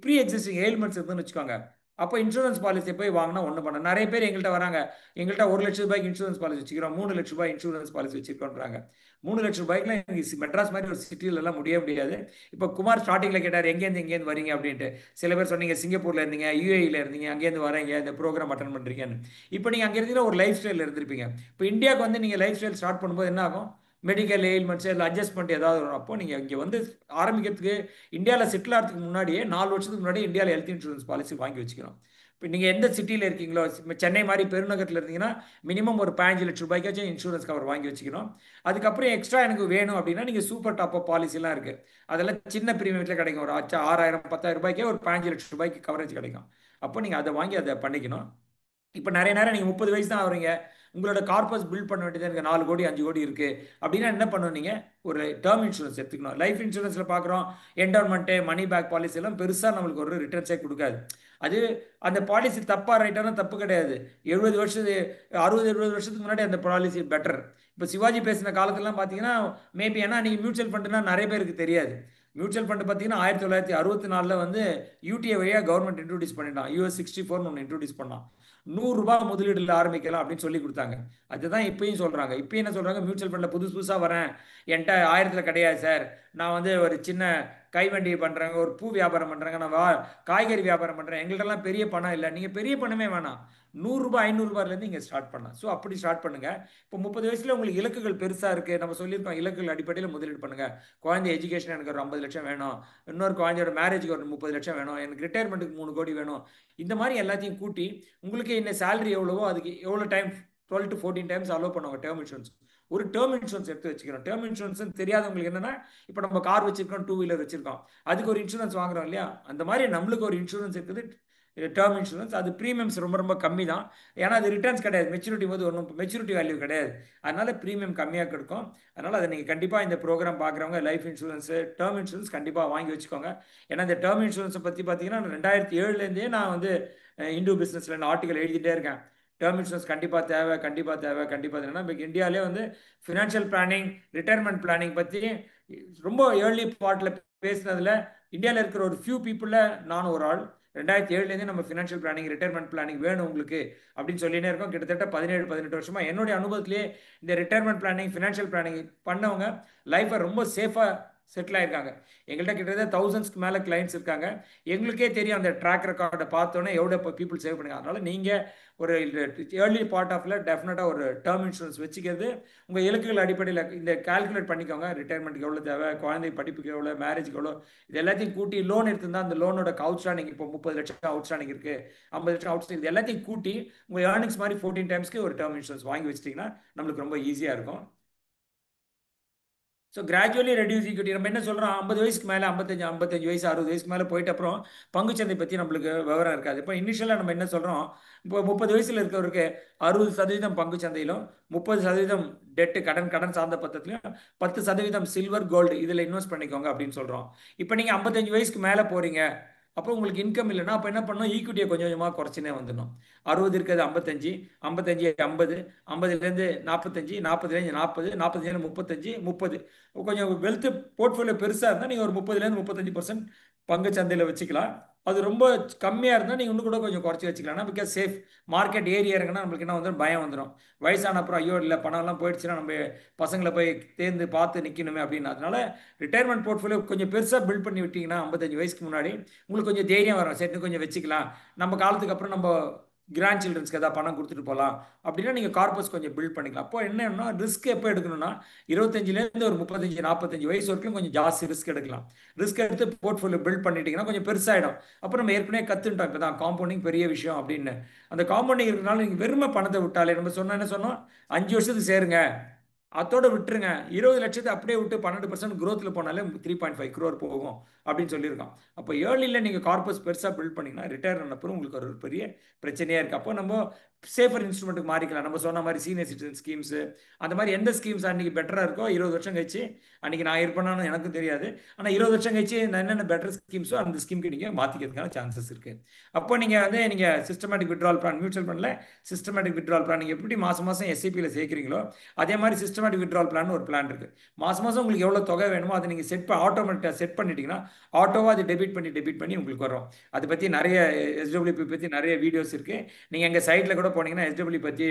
ப்ரீ எக்ஸிஸ்டிங் எயில்மெண்ட்ஸ் இருக்குன்னு வச்சுக்கோங்க. அப்போ இன்சூரன்ஸ் பாலிசி போய் வாங்கினா ஒன்றும் பண்ண, நிறைய பேர் எங்கள்கிட்ட வராங்க, எங்கள்கிட்ட 1 லட்ச ரூபாய்க்கு இன்சூரன்ஸ் பாலிசி வச்சுக்கிறோம், 3 லட்ச ரூபாய் இன்சூரன்ஸ் பாலிசி வச்சுருக்கோன்றாங்க. 3 லட்ச ரூபாய்க்குலாம் எங்கள் மெட்ராஸ் மாதிரி ஒரு சிட்டிலெல்லாம் முடியாது. இப்போ குமார் ஸ்டார்டிங்கில் கேட்டார் எங்கேருந்து வரீங்க அப்படின்ட்டு. சில பேர் சொன்னீங்க சிங்கப்பூரில் இருந்தீங்க, யூஏஇயில் இருந்தீங்க, அங்கேருந்து வரீங்க, இந்த ப்ரோக்ராம் அட்டன் பண்ணுறீங்கன்னு. இப்போ நீங்கள் அங்கே இருந்தீங்கன்னா ஒரு லைஃப் ஸ்டைலில் இருந்திருப்பீங்க. இப்போ இந்தியாவுக்கு வந்து நீங்கள் லைஃப் ஸ்டைல் ஸ்டார்ட் பண்ணும்போது என்ன ஆகும், மெடிக்கல் எயில்மெண்ட்ஸ் இல்லை அட்ஜஸ்ட்மெண்ட் ஏதாவது வரும். அப்போ நீங்கள் இங்கே வந்து ஆரம்பிக்கிறதுக்கு இந்தியாவில் செட்டில் ஆகிறதுக்கு முன்னாடியே 4 வருஷத்துக்கு முன்னாடி இந்தியாவில் ஹெல்த் இன்சூரன்ஸ் பாலிசி வாங்கி வச்சுக்கிறோம். இப்போ நீங்கள் எந்த சிட்டியில் இருக்கீங்களோ, சென்னை மாதிரி பெருநகரத்தில் இருந்தீங்கன்னா மினிமம் ஒரு 15 லட்ச ரூபாய்க்காச்சும் இன்சூரன்ஸ் கவர் வாங்கி வச்சுக்கணும். அதுக்கப்புறம் எக்ஸ்ட்ரா எனக்கு வேணும் அப்படின்னா நீங்கள் சூப்பர் டாப் அப் பாலிசிலாம் இருக்குது. அதெல்லாம் சின்ன பிரீமியத்தில் கிடைக்கும். ஒரு 6000 10,000 ரூபாய்க்கே ஒரு 15 லட்ச ரூபாய்க்கு கவரேஜ் கிடைக்கும். அப்போ நீங்கள் அதை வாங்கி அதை பண்ணிக்கணும். இப்போ நிறைய நேரம் நீங்கள் 30 வயசு தான் ஆகுறீங்க, உங்களோட கார்பஸ் பில்ட் பண்ண வேண்டியது எனக்கு 4 கோடி 5 கோடி இருக்கு அப்படின்னா என்ன பண்ணணும்? நீங்கள் ஒரு டேர்ம் இன்சூரன்ஸ் எடுத்துக்கணும். லைஃப் இன்சூரன்ஸில் பார்க்குறோம், என்டோன்மெண்ட்டு மணி பேக் பாலிசி எல்லாம் பெருசாக நம்மளுக்கு ஒரு ரிட்டர்ன்ஸே கொடுக்காது. அது அந்த பாலிசி தப்பா ரைட்டான தப்பு கிடையாது. 70 வருஷத்து 60 70 வருஷத்துக்கு முன்னாடி அந்த பாலிசி பெட்டர். இப்போ சிவாஜி பேசின காலத்துலலாம் பார்த்தீங்கன்னா மேபி, ஏன்னா நீங்கள் மியூச்சுவல் ஃபண்டுனா நிறைய பேருக்கு தெரியாது. மியூச்சுவல் ஃபண்டு பார்த்தீங்கன்னா 1964 வந்து யூடிஏ வழியாக கவர்மெண்ட் இன்ட்ரோடியூஸ் பண்ணிட்டான். US 64 ஒன்று இன்ட்ரோடியூஸ் பண்ணான். ₹100 முதலீடுல ஆரம்பிக்கலாம் அப்படின்னு சொல்லி கொடுத்தாங்க. அதுதான் இப்பயும் சொல்றாங்க. இப்போ என்ன சொல்றாங்க? மியூச்சுவல் ஃபண்ட்ல புதுசு புதுசா வரேன், என்கிட்ட 1000 கிடையாது சார், நான் வந்து ஒரு சின்ன கைவண்டி பண்றேங்க, ஒரு பூ வியாபாரம் பண்றேங்க, நான் காய்கறி வியாபாரம் பண்றேன், எங்கள்கிட்டலாம் பெரிய பணம் இல்லை. நீங்க பெரிய பணமே வேணாம், ₹100 ₹500 இங்க ஸ்டார்ட் பண்ணலாம். ஸோ அப்படி ஸ்டார்ட் பண்ணுங்க. இப்போ 30 வயசுல உங்களுக்கு இலக்குகள் பெருசா இருக்கு, நம்ம சொல்லியிருக்கோம் இலக்குகள் அடிப்படையில் முதலீடு பண்ணுங்க. குழந்தை எஜுகேஷன் எனக்கு ஒரு 50 லட்சம் வேணும், இன்னொரு குழந்தையோட மேரேஜுக்கு ஒரு 30 லட்சம் வேணும், எனக்கு ரிட்டையர்மெண்ட்டுக்கு 3 கோடி வேணும். இந்த மாதிரி எல்லாத்தையும் கூட்டி உங்களுக்கு என்ன சேலரி எவ்வளவோ அதுக்கு எவ்வளோ டைம் 12 to 14 டைம்ஸ் அலோவ் பண்ணுவாங்க டேர்ம் இன்சூரன்ஸ். ஒரு டேர்ம் இன்சூரன்ஸ் எடுத்து வச்சுக்கிறோம். டேர்ம் இன்சூரன்ஸ் தெரியாதவங்களுக்கு என்னன்னா, இப்போ நம்ம கார் வச்சிருக்கோம், 2 வீலர் வச்சிருக்கோம், அதுக்கு ஒரு இன்சூரன்ஸ் வாங்குறோம் இல்லையா, அந்த மாதிரி நம்மளுக்கு ஒரு இன்சூரன்ஸ் இருக்குது, டேர்ம் இன்சூரன்ஸ். அது ப்ரீமியம்ஸ் ரொம்ப ரொம்ப கம்மி தான். ஏன்னா அது ரிட்டர்ன்ஸ் கிடையாது, மெச்சூரிட்டி போது ஒன்றும் மெச்சூரிட்டி வேல்யூ கிடையாது. அதனால ப்ரீமியம் கம்மியாக கிடைக்கும். அதனால அதை நீங்கள் கண்டிப்பாக இந்த ப்ரோக்ராம் பார்க்குறவங்க லைஃப் இன்சூரன்ஸ் டேர்ம் இன்சூரன்ஸ் கண்டிப்பாக வாங்கி வச்சுக்கோங்க. ஏன்னா இந்த டேர்ம் இன்சூரன்ஸை பற்றி பார்த்தீங்கன்னா 2007 நான் வந்து இந்து பிஸ்னஸில் ஆர்டிகல் எழுதிட்டே இருக்கேன். டேர்ம் இன்சூரன்ஸ் கண்டிப்பாக தேவை, கண்டிப்பாக தேவை, கண்டிப்பாக தேவைன்னா இப்போ இந்தியாவிலே வந்து ஃபினான்ஷியல் பிளானிங், ரிட்டையர்மெண்ட் பிளானிங் பற்றி ரொம்ப ஏர்லி பார்ட்டில் பேசுனதுல இந்தியாவில் இருக்கிற ஒரு ஃபியூ பீப்புளில் நானும் ஒரு ஆள். 2007 நம்ம ஃபினான்ஷியல் பிளானிங், ரிட்டையர்மெண்ட் பிளானிங் வேணும் உங்களுக்கு அப்படின்னு சொல்லினே இருக்கோம். கிட்டத்தட்ட 17 18 வருஷமா என்னுடைய அனுபவத்திலேயே இந்த ரிட்டையர்மெண்ட் பிளானிங், ஃபினான்ஷியல் பிளானிங் பண்ணவங்க லைஃப்பை ரொம்ப சேஃபாக செட்டில் ஆயிருக்காங்க. எங்கள்கிட்ட கிட்டத்தட்ட தௌசண்ட்ஸ்க்கு மேலே கிளைண்ட்ஸ் இருக்காங்க. எங்களுக்கே தெரியும் அந்த ட்ராக் ரெக்கார்டை பார்த்தோன்னே எவ்வளோ பீப்புள் சேவ் பண்ணுங்க. அதனால நீங்கள் ஒரு ஏர்லி பார்ட் ஆஃப்ல டெஃபினட்டாக ஒரு டேர்ம் இன்சூரன்ஸ் வச்சுக்கிறது உங்கள் இலக்குகள் அடிப்படையில் இந்த கால்குலேட் பண்ணிக்கோங்க. ரிட்டையர்மெண்ட்டுக்கு எவ்வளோ தேவை, குழந்தை படிப்புக்கு எவ்வளோ, மேரேஜுக்கு எவ்வளோ, இது எல்லாத்தையும் கூட்டி லோன் எடுத்திருந்தா அந்த லோனோட அவுட்ஸ்டாண்டிங் இப்போ 30 லட்சம் அவுட்ஸ்டாண்டிங் இருக்கு, 50 லட்சம் அவுட்ஸ்டாண்டிங், இது எல்லாத்தையும் கூட்டி உங்கள் ஏர்னிங்ஸ் மாதிரி 14 டைம்ஸ்க்கு ஒரு டேர்ம் இன்சூரன்ஸ் வாங்கி வச்சிட்டிங்கன்னா நம்மளுக்கு ரொம்ப ஈஸியாக இருக்கும். So gradually reduce equity. நம்ம என்ன சொல்கிறோம், 50 வயசுக்கு மேலே, 55 வயசு 60 வயசுக்கு மேலே போயிட்ட அப்புறம் பங்குச்சந்தை பற்றி நம்மளுக்கு விவரம் இருக்காது. இப்போ இனிஷியலாக நம்ம என்ன சொல்கிறோம், இப்போ 30 வயசில் இருக்கிறவருக்கு 60% பங்குச்சந்தையிலும், 30% டெட்டு கடன் கடன் சார்ந்த பத்திரத்திலையும், 10% சில்வர் கோல்டு இதில் இன்வெஸ்ட் பண்ணிக்கோங்க அப்படின்னு சொல்கிறோம். இப்போ நீங்கள் 55 வயசுக்கு மேலே போகிறீங்க, அப்போ உங்களுக்கு இன்கம் இல்லைன்னா அப்போ என்ன பண்ணணும், ஈக்விட்டியை கொஞ்சம் கொஞ்சமாக குறைச்சினே வந்துடணும். 60 இருக்கிறது 55, 55 50, 50லேருந்து 45, 40லேருந்து 40, 40லேருந்து 35, 30. கொஞ்சம் வெல்த் போர்ட்ஃபோலியோ பெருசாக இருந்தால் நீங்கள் ஒரு 30லேருந்து 35% பங்கு சந்தையில் வச்சுக்கலாம். அது ரொம்ப கம்மியாக இருந்தால் நீங்கள் இன்னும் கூட கொஞ்சம் குறைச்சி வச்சுக்கலாம். Because safe. மார்க்கெட் ஏறி இறங்கினா நம்மளுக்கு என்ன வந்துடும், பயம் வந்துடும். வயசான அப்புறம் ஐயோ இல்லை பணம்லாம் போயிடுச்சுன்னா நம்ம பசங்களை போய் தேர்ந்து பார்த்து நிற்கணுமே அப்படின்னு. அதனால ரிட்டையர்மெண்ட் போர்ட்ஃபோலியோ கொஞ்சம் பெருசாக பில்ட் பண்ணி விட்டீங்கன்னா 55 வயசுக்கு முன்னாடி உங்களுக்கு கொஞ்சம் தைரியம் வரும். சரி கொஞ்சம் வச்சுக்கலாம், நம்ம காலத்துக்கு அப்புறம் நம்ம கிராண்ட் சில்ட்ரன்ஸ்க்கு ஏதாவது பணம் கொடுத்துட்டு போகலாம் அப்படின்னா நீங்கள் கார்பஸ் கொஞ்சம் பில்ட் பண்ணிக்கலாம். அப்போ என்னன்னா ரிஸ்க் எப்போ எடுக்கணும்னா 25லேருந்து ஒரு 35 45 வயசு வரைக்கும் கொஞ்சம் ஜாஸ்தி ரிஸ்க் எடுக்கலாம். ரிஸ்க் எடுத்து போர்ட்ஃபோலியோ பில்ட் பண்ணிட்டீங்கன்னா கொஞ்சம் பெருசாகிடும். அப்புறம் நம்ம ஏற்கனவே கற்றுட்டோம் இப்போ தான் காம்பவுண்டிங் பெரிய விஷயம் அப்படின்னு. அந்த காம்பவுண்டிங் இருக்கிறனால நீங்கள் வெறுமை பணத்தை விட்டாலே, நம்ம சொன்ன என்ன சொன்னோம், 5 வருஷத்துக்கு சேருங்க, அதோட விட்டுருங்க, 20 லட்சத்தை அப்படியே விட்டு 12% growthல போனாலே 3.5 crore போகும் அப்படின்னு சொல்லியிருக்கோம். அப்போ ஏர்லியில் நீங்கள் கார்பஸ் பெருசாக பில்ட் பண்ணிங்கன்னா ரிட்டையர் ஆன அப்புறம் உங்களுக்கு ஒரு பெரிய பிரச்சனையாக இருக்குது. அப்போ நம்ம சேஃபர் இன்ஸ்ட்ருமெண்ட்டுக்கு மாறிக்கலாம். நம்ம சொன்ன மாதிரி சீனியர் சிட்டிசன் ஸ்கீம்ஸு, அந்த மாதிரி எந்த ஸ்கீம்ஸ் அன்றைக்கி பெட்டராக இருக்கோ 20 வருஷம் கழிச்சு, அன்றைக்கி நான் இருப்பேனான்னு எனக்கும் தெரியாது, ஆனால் 20 வருஷம் கழிச்சு என்னென்ன பெட்டர் ஸ்கீம்ஸோ அந்த ஸ்கீமுக்கு நீங்கள் மாற்றிக்கிறதுக்கான சான்சஸ் இருக்குது. அப்போ நீங்கள் வந்து நீங்கள் சிஸ்டமேட்டிக் விட்ரால் பிளான், மியூச்சுவல் ஃபண்டில் சிஸ்டமேட்டிக் விட்ரால் பிளான் நீங்கள் எப்படி மாதம் மாதம் எஸ்ஐபியில் சேர்க்குறீங்களோ அதே மாதிரி சிஸ்டமேட்டிக் விட்ரால் பிளான் ஒரு பிளான் இருக்குது. மாதம் மாதம் உங்களுக்கு எவ்வளோ தொகை வேணுமோ அதை நீங்கள் ஆட்டோமேட்டிக்காக செட் பண்ணிட்டீங்கன்னா ஆட்டோவாக அது டெபிட் பண்ணி உங்களுக்கு வரும். அதை பற்றி நிறைய எஸ்டபிள்யூபி பற்றி நிறைய வீடியோஸ் இருக்குது. நீங்கள் எங்கள் சைட்டில் கூட போனீங்கன்னா எஸ்டபிள்யூ பற்றி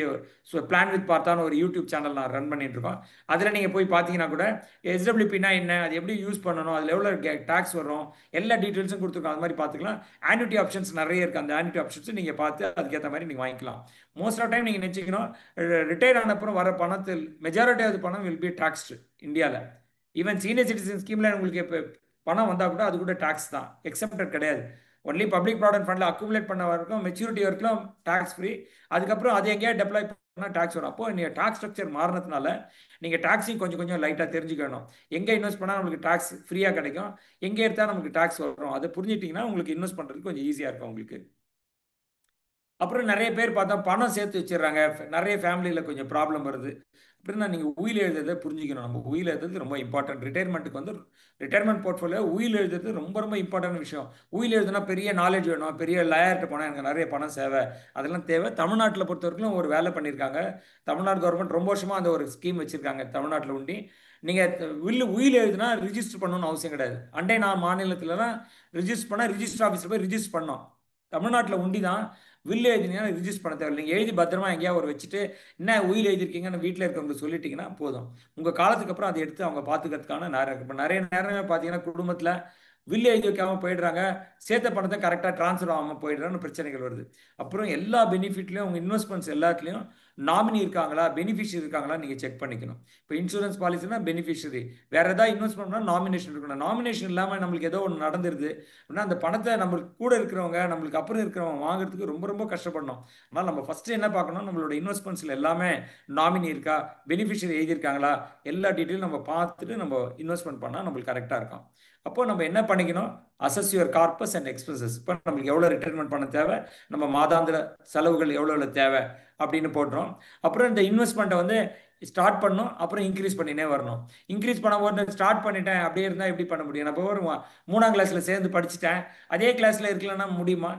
பிளான் வித் பார்த்தான்னு ஒரு யூடியூப் சேனல் நான் ரன் பண்ணிட்டு இருக்கோம். அதில் நீங்கள் போய் பார்த்தீங்கன்னா கூட எஸ்டபிள்யூபினா என்ன, அது எப்படி யூஸ் பண்ணணும், அதில் எவ்வளோ டேக்ஸ் வரும், எல்லா டீட்டெயில்ஸும் கொடுத்துருக்கோம். அது மாதிரி பார்த்துக்கலாம். ஆன்யூட்டி ஆப்ஷன்ஸ் நிறைய இருக்குது. அந்த ஆன்யூட்டி ஆப்ஷன்ஸ் நீங்கள் பார்த்து அதுக்கேற்ற மாதிரி நீங்கள் வாங்கிக்கலாம். மோஸ்ட் ஆஃப் டைம் நீங்கள் நினச்சிக்கணும், ரிட்டையர் ஆன அப்புறம் வர பணத்தில் மெஜாரிட்டி ஆஃப் பணம் வில் பி டாக்ஸ்டு இந்தியாவில். ஈவன் சீனியர் சிட்டிசன் ஸ்கீமில் உங்களுக்கு இப்போ பணம் வந்தால் கூட அது கூட டாக்ஸ் தான், எக்ஸப்டட் கிடையாது. ஒன்லி பப்ளிக் ப்ராவிடென்ட் ஃபண்டில் அக்குமுலேட் பண்ண வரைக்கும் மெச்சூரிட்டி வரைக்கும் டாக்ஸ் ஃப்ரீ. அதுக்கப்புறம் அது எங்கேயாவது டெப்ளாய் பண்ணால் டாக்ஸ் வரும். அப்போ நீங்கள் டாக்ஸ் ஸ்ட்ரக்சர் மாறினதுனால நீங்கள் டாக்ஸையும் கொஞ்சம் கொஞ்சம் லைட்டாக தெரிஞ்சுக்கணும். எங்கே இன்வெஸ்ட் பண்ணால் நமக்கு டாக்ஸ் ஃப்ரீயாக கிடைக்கும், எங்கே எடுத்தால் நமக்கு டாக்ஸ் வரும், அதை புரிஞ்சிட்டிங்கன்னா உங்களுக்கு இன்வெஸ்ட் பண்ணுறதுக்கு கொஞ்சம் ஈஸியாக இருக்கும் உங்களுக்கு. அப்புறம் நிறைய பேர் பார்த்தா பணம் சேர்த்து வச்சிடுறாங்க, நிறைய ஃபேமிலியில் கொஞ்சம் ப்ராப்ளம் வருது. அப்படின்னா நீங்கள் உயில் எழுதுறதை புரிஞ்சுக்கணும். நம்ம உயில் எழுதுறது ரொம்ப இம்பார்ட்டன்ட். ரிட்டையர்மெண்ட்டுக்கு வந்து ரிட்டையர்மெண்ட் போர்ட்ஃபோலியோ உயில் எழுதுறது ரொம்ப ரொம்ப இம்பார்ட்டன்ட் விஷயம். உயில் எழுதுனா பெரிய நாலேஜ் வேணும், பெரிய லாயர்கிட்ட போனால் எனக்கு நிறைய பணம் சேவை, அதெல்லாம் தேவை. தமிழ்நாட்டில் பொறுத்த வரைக்கும் ஒரு வேலை பண்ணியிருக்காங்க. தமிழ்நாடு கவர்மெண்ட் ரொம்ப வருஷமாக அந்த ஒரு ஸ்கீம் வச்சுருக்காங்க தமிழ்நாட்டில் உண்டி. நீங்கள் உயில் எழுதுனா ரிஜிஸ்டர் பண்ணணும்னு அவசியம் கிடையாது. அண்டை நான் மாநிலத்திலலாம் ரிஜிஸ்டர் பண்ணால் ரிஜிஸ்டர் ஆஃபீஸில் போய் ரிஜிஸ்டர் பண்ணோம். தமிழ்நாட்டில் உண்டி தான் வில் எழுதினீங்கன்னா ரிஜிஸ்டர் பண்ண தேவை. நீங்கள் எழுதி பத்திரமா எங்கேயாவது ஒரு வச்சுட்டு என்ன உயில் எழுதிருக்கீங்கன்னு வீட்டில் இருக்கவங்களுக்கு சொல்லிட்டீங்கன்னா போதும். உங்கள் காலத்துக்கு அப்புறம் அதை எடுத்து அவங்க பார்த்துக்கிறதுக்கான நேரம் இருக்கு. இப்போ நிறைய நேரமே பார்த்தீங்கன்னா குடும்பத்தில் வில் எழுதி வைக்காமல் போயிடுறாங்க, சேர்த்த பணத்தை கரெக்டாக ட்ரான்ஸ்ஃபர் ஆகாமல் போயிடுறான்னு பிரச்சனைகள் வருது. அப்புறம் எல்லா பெனிஃபிட்லையும் உங்கள் இன்வெஸ்ட்மெண்ட்ஸ் எல்லாத்துலேயும் நாமினி இருக்காங்களா, பெனிஃபிஷரி இருக்காங்களா நீங்கள் செக் பண்ணிக்கணும். இப்போ இன்சூரன்ஸ் பாலிசினா பெனிஃபிஷரி, வேறு ஏதாவது இன்வெஸ்ட்மெண்ட்னா நாமினேஷன் இருக்கணும். நாமினேஷன் இல்லாமல் நம்மளுக்கு ஏதோ ஒன்று நடந்துருது அப்படின்னா அந்த பணத்தை நம்மளுக்கு கூட இருக்கிறவங்க, நம்மளுக்கு அப்புறம் இருக்கிறவங்க வாங்குறதுக்கு ரொம்ப ரொம்ப கஷ்டப்படணும். ஆனால் நம்ம ஃபஸ்ட்டு என்ன பார்க்கணும், நம்மளோட இன்வெஸ்ட்மெண்ட்ஸில் எல்லாமே நாமினி இருக்கா, பெனிஃபிஷரி எழுதியிருக்காங்களா, எல்லா டீட்டெயிலும் நம்ம பார்த்துட்டு நம்ம இன்வெஸ்ட்மெண்ட் பண்ணால் நம்மளுக்கு கரெக்டாக இருக்கும். அப்போ நம்ம என்ன பண்ணிக்கணும், assess your corpus and expenses. இப்போ நம்மளுக்கு எவ்வளோ ரிட்டைர்மெண்ட் பண்ண தேவை, நம்ம மாதாந்திர செலவுகள் எவ்வளோ தேவை அப்படின்னு போடுறோம். அப்புறம் இந்த இன்வெஸ்ட்மெண்ட்டை வந்து ஸ்டார்ட் பண்ணணும், அப்புறம் இன்க்ரீஸ் பண்ணினே வரணும். இன்க்ரீஸ் பண்ணும்போது ஸ்டார்ட் பண்ணிட்டேன் அப்படியே இருந்தால் எப்படி பண்ண முடியும்? நான் இப்போ ஒரு 3ஆம் கிளாஸில் சேர்ந்து படிச்சுட்டேன், அதே கிளாஸில் இருக்கலன்னா முடியுமா?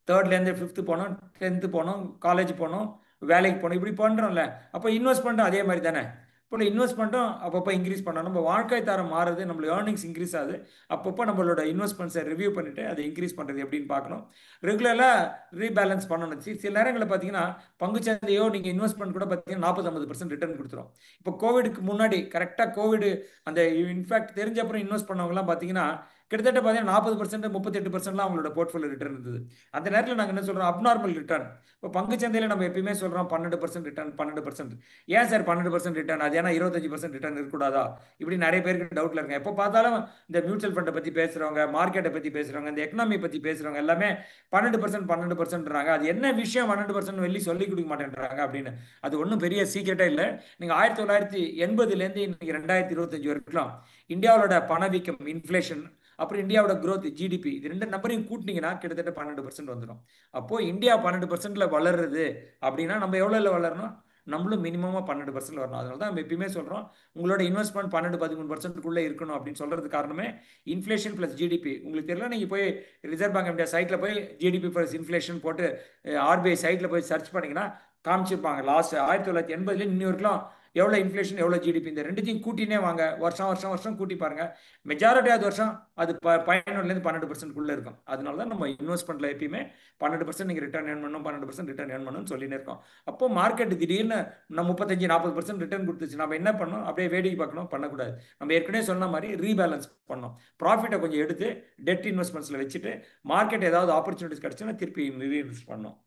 3rd-லேருந்து 5th போனோம், 10th போனோம், காலேஜ் போனோம், வேலைக்கு போனோம், இப்படி பண்ணுறோம்ல. அப்போ இன்வெஸ்ட்மெண்ட்டும் அதே மாதிரி தானே. இப்போ இன்வெஸ்ட்மெண்ட்டும் அப்பப்போ இன்க்ரீஸ் பண்ணணும். நம்ம வாழ்க்கை தரம் மாறுது, நம்மளோட ஏர்னிங்ஸ் இன்க்ரீஸ் ஆகுது. அப்பப்போ நம்மளோட இன்வெஸ்ட்மெண்ட்ஸை ரிவ்யூ பண்ணிவிட்டு அதை இன்க்ரீஸ் பண்ணுறது எப்படின்னு பார்க்கணும். ரெகுலராக ரீபேலன்ஸ் பண்ணணும். சில நேரங்களில் பார்த்தீங்கன்னா பங்குச்சந்தையோ நீங்கள் இன்வெஸ்ட்மெண்ட் கூட பார்த்தீங்கன்னா 40-50% ரிட்டர்ன் கொடுத்துரும். இப்போ கோவிடுக்கு முன்னாடி கரெக்டாக கோவிடு அந்த இன்ஃபேக்ட் தெரிஞ்ச அப்புறம் இன்வெஸ்ட் பண்ணவங்கலாம் பார்த்தீங்கன்னா கிட்டத்தட்ட பார்த்தீங்கன்னா 40%, 38%லாம் அவங்களோட போர்ட்ஃபோலியோ ரிட்டர்ன் இருந்தது. அந்த நேரத்தில் நாங்கள் என்ன சொல்கிறோம், அப்நார்மல் ரிட்டர்ன். இப்போ பங்குச்சந்தையில் நம்ம எப்பயுமே சொல்கிறோம் 12% ரிட்டர்ன், 12%. ஏன் சார் 12% ரிட்டர்ன்? அது ஏன்னா 25% ரிட்டர்ன் இருக்கக்கூடாதா? இப்படி நிறைய பேருக்கு டவுட்டில் இருக்காங்க. எப்போ பார்த்தாலும் இந்த மியூச்சுவல் ஃபண்டை பற்றி பேசுகிறவங்க, மார்க்கெட்டை பற்றி பேசுகிறவங்க, இந்த எக்கனாமி பற்றி பேசுகிறவங்க எல்லாமே 12% 12%ன்றாங்க. அது என்ன விஷயம் 12% வெளி சொல்லி கொடுக்க மாட்டேன்றாங்க அப்படின்னு. அது ஒன்றும் பெரிய சீக்கிரட்டே இல்லை. நீங்கள் 1980லேருந்து இன்னைக்கு 2025 வரைக்கும் இந்தியாவோட பணவீக்கம், இன்ஃப்ளேஷன், அப்புறம் இந்தியாவோட growth, ஜிடிபி, இது ரெண்டு நம்பரையும் கூட்டினீங்கன்னா கிட்டத்தட்ட 12% வந்துடும். அப்போ இந்தியா 12%ல வளருது அப்படின்னா நம்ம எவ்வளோல வளரணும்? நம்மளும் மினிமமாக 12% வரணும். அதனால தான் நம்ம எப்பயுமே சொல்கிறோம் உங்களோட இன்வெஸ்ட்மெண்ட் 12-13%க்குள்ளே இருக்கணும் அப்படின்னு சொல்கிறது காரணமே இன்ஃப்ளேஷன் ப்ளஸ் ஜிடிபி. உங்களுக்கு தெரியல, நீங்கள் போய் ரிசர்வ் பேங்க் இந்தியா சைட்டில் போய் ஜிடிபி ப்ளஸ் இன்ஃப்ளேஷன் போட்டு ஆர்பிஐ சைட்டில் போய் சர்ச் பண்ணிங்கன்னா காமிச்சிருப்பாங்க. லாஸ்ட் 1980 இன்னி வரைக்கும் எவ்வளோ இன்ஃப்ளேஷன், எவ்வளோ ஜிடிபி, இந்த ரெண்டுத்தையும் கூட்டினே வாங்க, வருஷம் கூட்டி பாருங்க. மெஜாரிட்டி ஆஃப் வருஷம் அது 11லேருந்து 12%க்குள்ளே இருக்கும். அதனால தான் நம்ம இன்வெஸ்ட்மெண்ட்டில் எப்பயுமே 12% நீங்கள் ரிட்டர்ன் ஏர்ன் பண்ணணும், 12% ரிட்டர்ன் ஏர்ன் பண்ணணும்னு சொல்லினே இருக்கோம். அப்போ மார்க்கெட் திடீர்னு நம்ம 35-40% ரிட்டர்ன் கொடுத்துச்சு, நம்ம என்ன பண்ணணும், அப்படியே வேடிக்கை பார்க்கணும், பண்ணக்கூடாது. நம்ம ஏற்கனவே சொன்ன மாதிரி ரீபேலன்ஸ் பண்ணணும். ப்ராஃபிட்டை கொஞ்சம் எடுத்து டெட் இன்வெஸ்ட்மெண்ட்ஸில் வச்சுட்டு மார்க்கெட் ஏதாவது ஆப்பர்ச்சுனிட்டிஸ் கிடச்சுன்னா திருப்பி ரீஇன்வெஸ்ட் பண்ணணும்.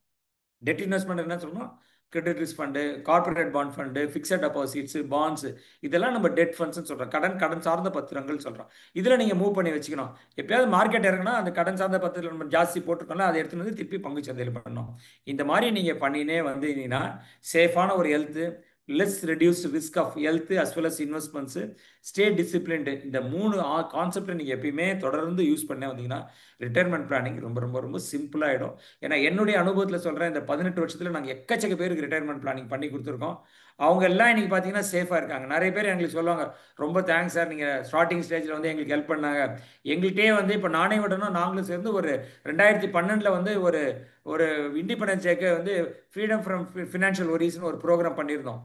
டெட் இன்வெஸ்ட்மெண்ட் என்ன சொல்லணும், credit risk fund, corporate bond fund, fixed deposits, bonds, இதெல்லாம் நம்ம டெட் ஃபண்ட்ஸ்னு சொல்கிறோம். கடன் சார்ந்த பத்திரங்கள் சொல்கிறோம். இதில் நீங்கள் மூவ் பண்ணி வச்சுக்கணும். எப்பயாவது மார்க்கெட் இறங்கினா அந்த கடன் சார்ந்த பத்திரங்கள் நம்ம ஜாஸ்தி போட்டிருக்கோம்ல, அதை எடுத்துன்னு வந்து திருப்பி பங்கு சந்தையில் பண்ணணும். இந்த மாதிரி நீங்கள் பண்ணினே வந்தீங்கன்னா சேஃபான ஒரு health, less reduced risk of health as well as investments, stay disciplined, இந்த 3 கான்செப்டை நீங்கள் எப்பயுமே தொடர்ந்து யூஸ் பண்ண வந்தீங்கன்னா ரிட்டைர்மெண்ட் பிளானிங் ரொம்ப ரொம்ப ரொம்ப சிம்பிளாகிடும். ஏன்னா என்னுடைய அனுபவத்தில் சொல்கிறேன், இந்த 18 வருஷத்தில் நாங்கள் எக்கச்சக்க பேருக்கு ரிட்டைர்மெண்ட் பிளானிங் பண்ணி கொடுத்துருக்கோம். அவங்க எல்லாம் இன்றைக்கி பார்த்தீங்கன்னா சேஃபாக இருக்காங்க. நிறைய பேர் எங்களுக்கு சொல்லுவாங்க, ரொம்ப தேங்க்ஸ் சார், நீங்கள் ஸ்டார்டிங் ஸ்டேஜில் வந்து எங்களுக்கு ஹெல்ப் பண்ணாங்க. எங்கள்கிட்டே வந்து இப்போ நானே விடணும் நாங்களும் சேர்ந்து ஒரு 2012 வந்து ஒரு இண்டிபெண்டன்ஸ் டேக்கு வந்து ஃப்ரீடம் ஃப்ரம் ஃபினான்ஷியல் ஒரிஸ்னு ஒரு ப்ரோக்ராம் பண்ணியிருந்தோம்,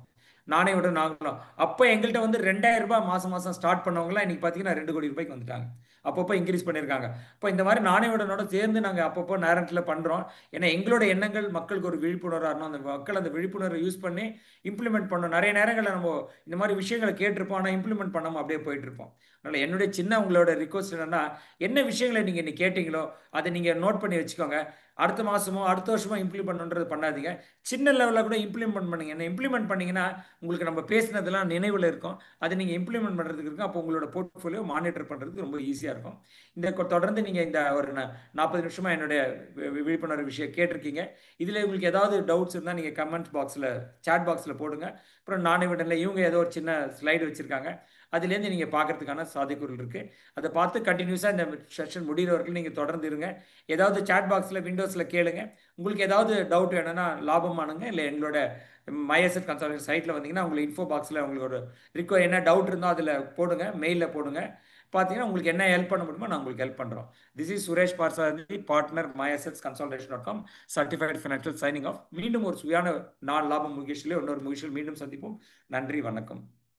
நானே விட நாங்களும். அப்போ எங்கள்கிட்ட வந்து 2000 ரூபாய் மாதம் ஸ்டார்ட் பண்ணவங்களாம் இன்றைக்கி பார்த்தீங்கன்னா 2 கோடி ரூபாய்க்கு வந்துட்டாங்க. அப்பப்போ இன்க்ரீஸ் பண்ணியிருக்காங்க. இப்போ இந்த மாதிரி நானே விடனோட சேர்ந்து நாங்கள் அப்பப்போ நேரத்தில் பண்ணுறோம். ஏன்னா எங்களோட எண்ணங்கள் மக்களுக்கு ஒரு விழிப்புணர்வாக இருக்கணும். அந்த மக்கள் அந்த விழிப்புணர்வை யூஸ் பண்ணி இம்ப்ளிமெண்ட் பண்ணணும். நிறைய நேரங்களில் நம்ம இந்த மாதிரி விஷயங்களை கேட்டிருப்போம், ஆனால் இம்ப்ளிமெண்ட் பண்ணாமல் அப்படியே போயிட்டுருப்போம். அதனால் என்னுடைய சின்ன உங்களோட ரிக்வஸ்ட் என்னென்னா, என்ன விஷயங்களை நீங்கள் இன்னைக்கு கேட்டிங்களோ அதை நீங்கள் நோட் பண்ணி வச்சுக்கோங்க. அடுத்த மாதமோ அடுத்த வருஷமோ இம்ப்ளிமெண்ட் பண்ணுறது பண்ணாதீங்க. சின்ன லெவலில் கூட இம்ப்ளிமெண்ட் பண்ணுங்க. என்ன இம்ப்ளிமெண்ட் பண்ணீங்கன்னா உங்களுக்கு நம்ம பேசினதெல்லாம் நினைவில் இருக்கும். அது நீங்கள் இம்ப்ளிமெண்ட் பண்ணுறதுக்கு இருக்கும். அப்போ உங்களோட போர்ட்ஃபோலியோ மானிட்டர் பண்ணுறதுக்கு ரொம்ப ஈஸியாக இருக்கும். தொடர்ந்து நீங்கள் இந்த ஒரு 40 நிமிஷமாக என்னுடைய விழிப்புணர்வு விஷயம் கேட்டிருக்கீங்க. இதில் உங்களுக்கு ஏதாவது டவுட்ஸ் இருந்தால் நீங்கள் கமெண்ட் பாக்ஸில் சாட் பாக்ஸில் போடுங்க. அப்புறம் நானே விடல இவங்க ஏதோ ஒரு சின்ன ஸ்லைடு வச்சுருக்காங்க, அதுலேருந்து நீங்கள் பார்க்கறதுக்கான சாத்தியக்கூறு இருக்குது. அதை பார்த்து கண்டினியூஸாக இந்த செஷன் முடிகிற வரைக்கும் நீங்கள் தொடர்ந்து இருங்க. ஏதாவது சாட் பாக்ஸில் விண்டோஸில் கேளுங்க. உங்களுக்கு ஏதாவது டவுட் வேணும்னா லாபமானுங்க, இல்லை எங்களோட மைஎஸ்எட் கன்சல்டன்ட் சைட்டில் வந்தீங்கன்னா உங்களுக்கு இன்ஃபோ பாக்ஸில் உங்களோட என்ன டவுட் இருந்தோ அதில் போடுங்க, மெயிலில் போடுங்க. பார்த்தீங்கன்னா உங்களுக்கு என்ன ஹெல்ப் பண்ண முடியுமோ நான் உங்களுக்கு ஹெல்ப் பண்ணுறோம். This is Suresh Parthasarathy, partner my assets consultation, certified financial signing off. மீண்டும் ஒரு சுயான நான் லாபம் முகேஷிலே இன்னொரு முகேஷில் மீண்டும் சந்திப்போம். நன்றி, வணக்கம்.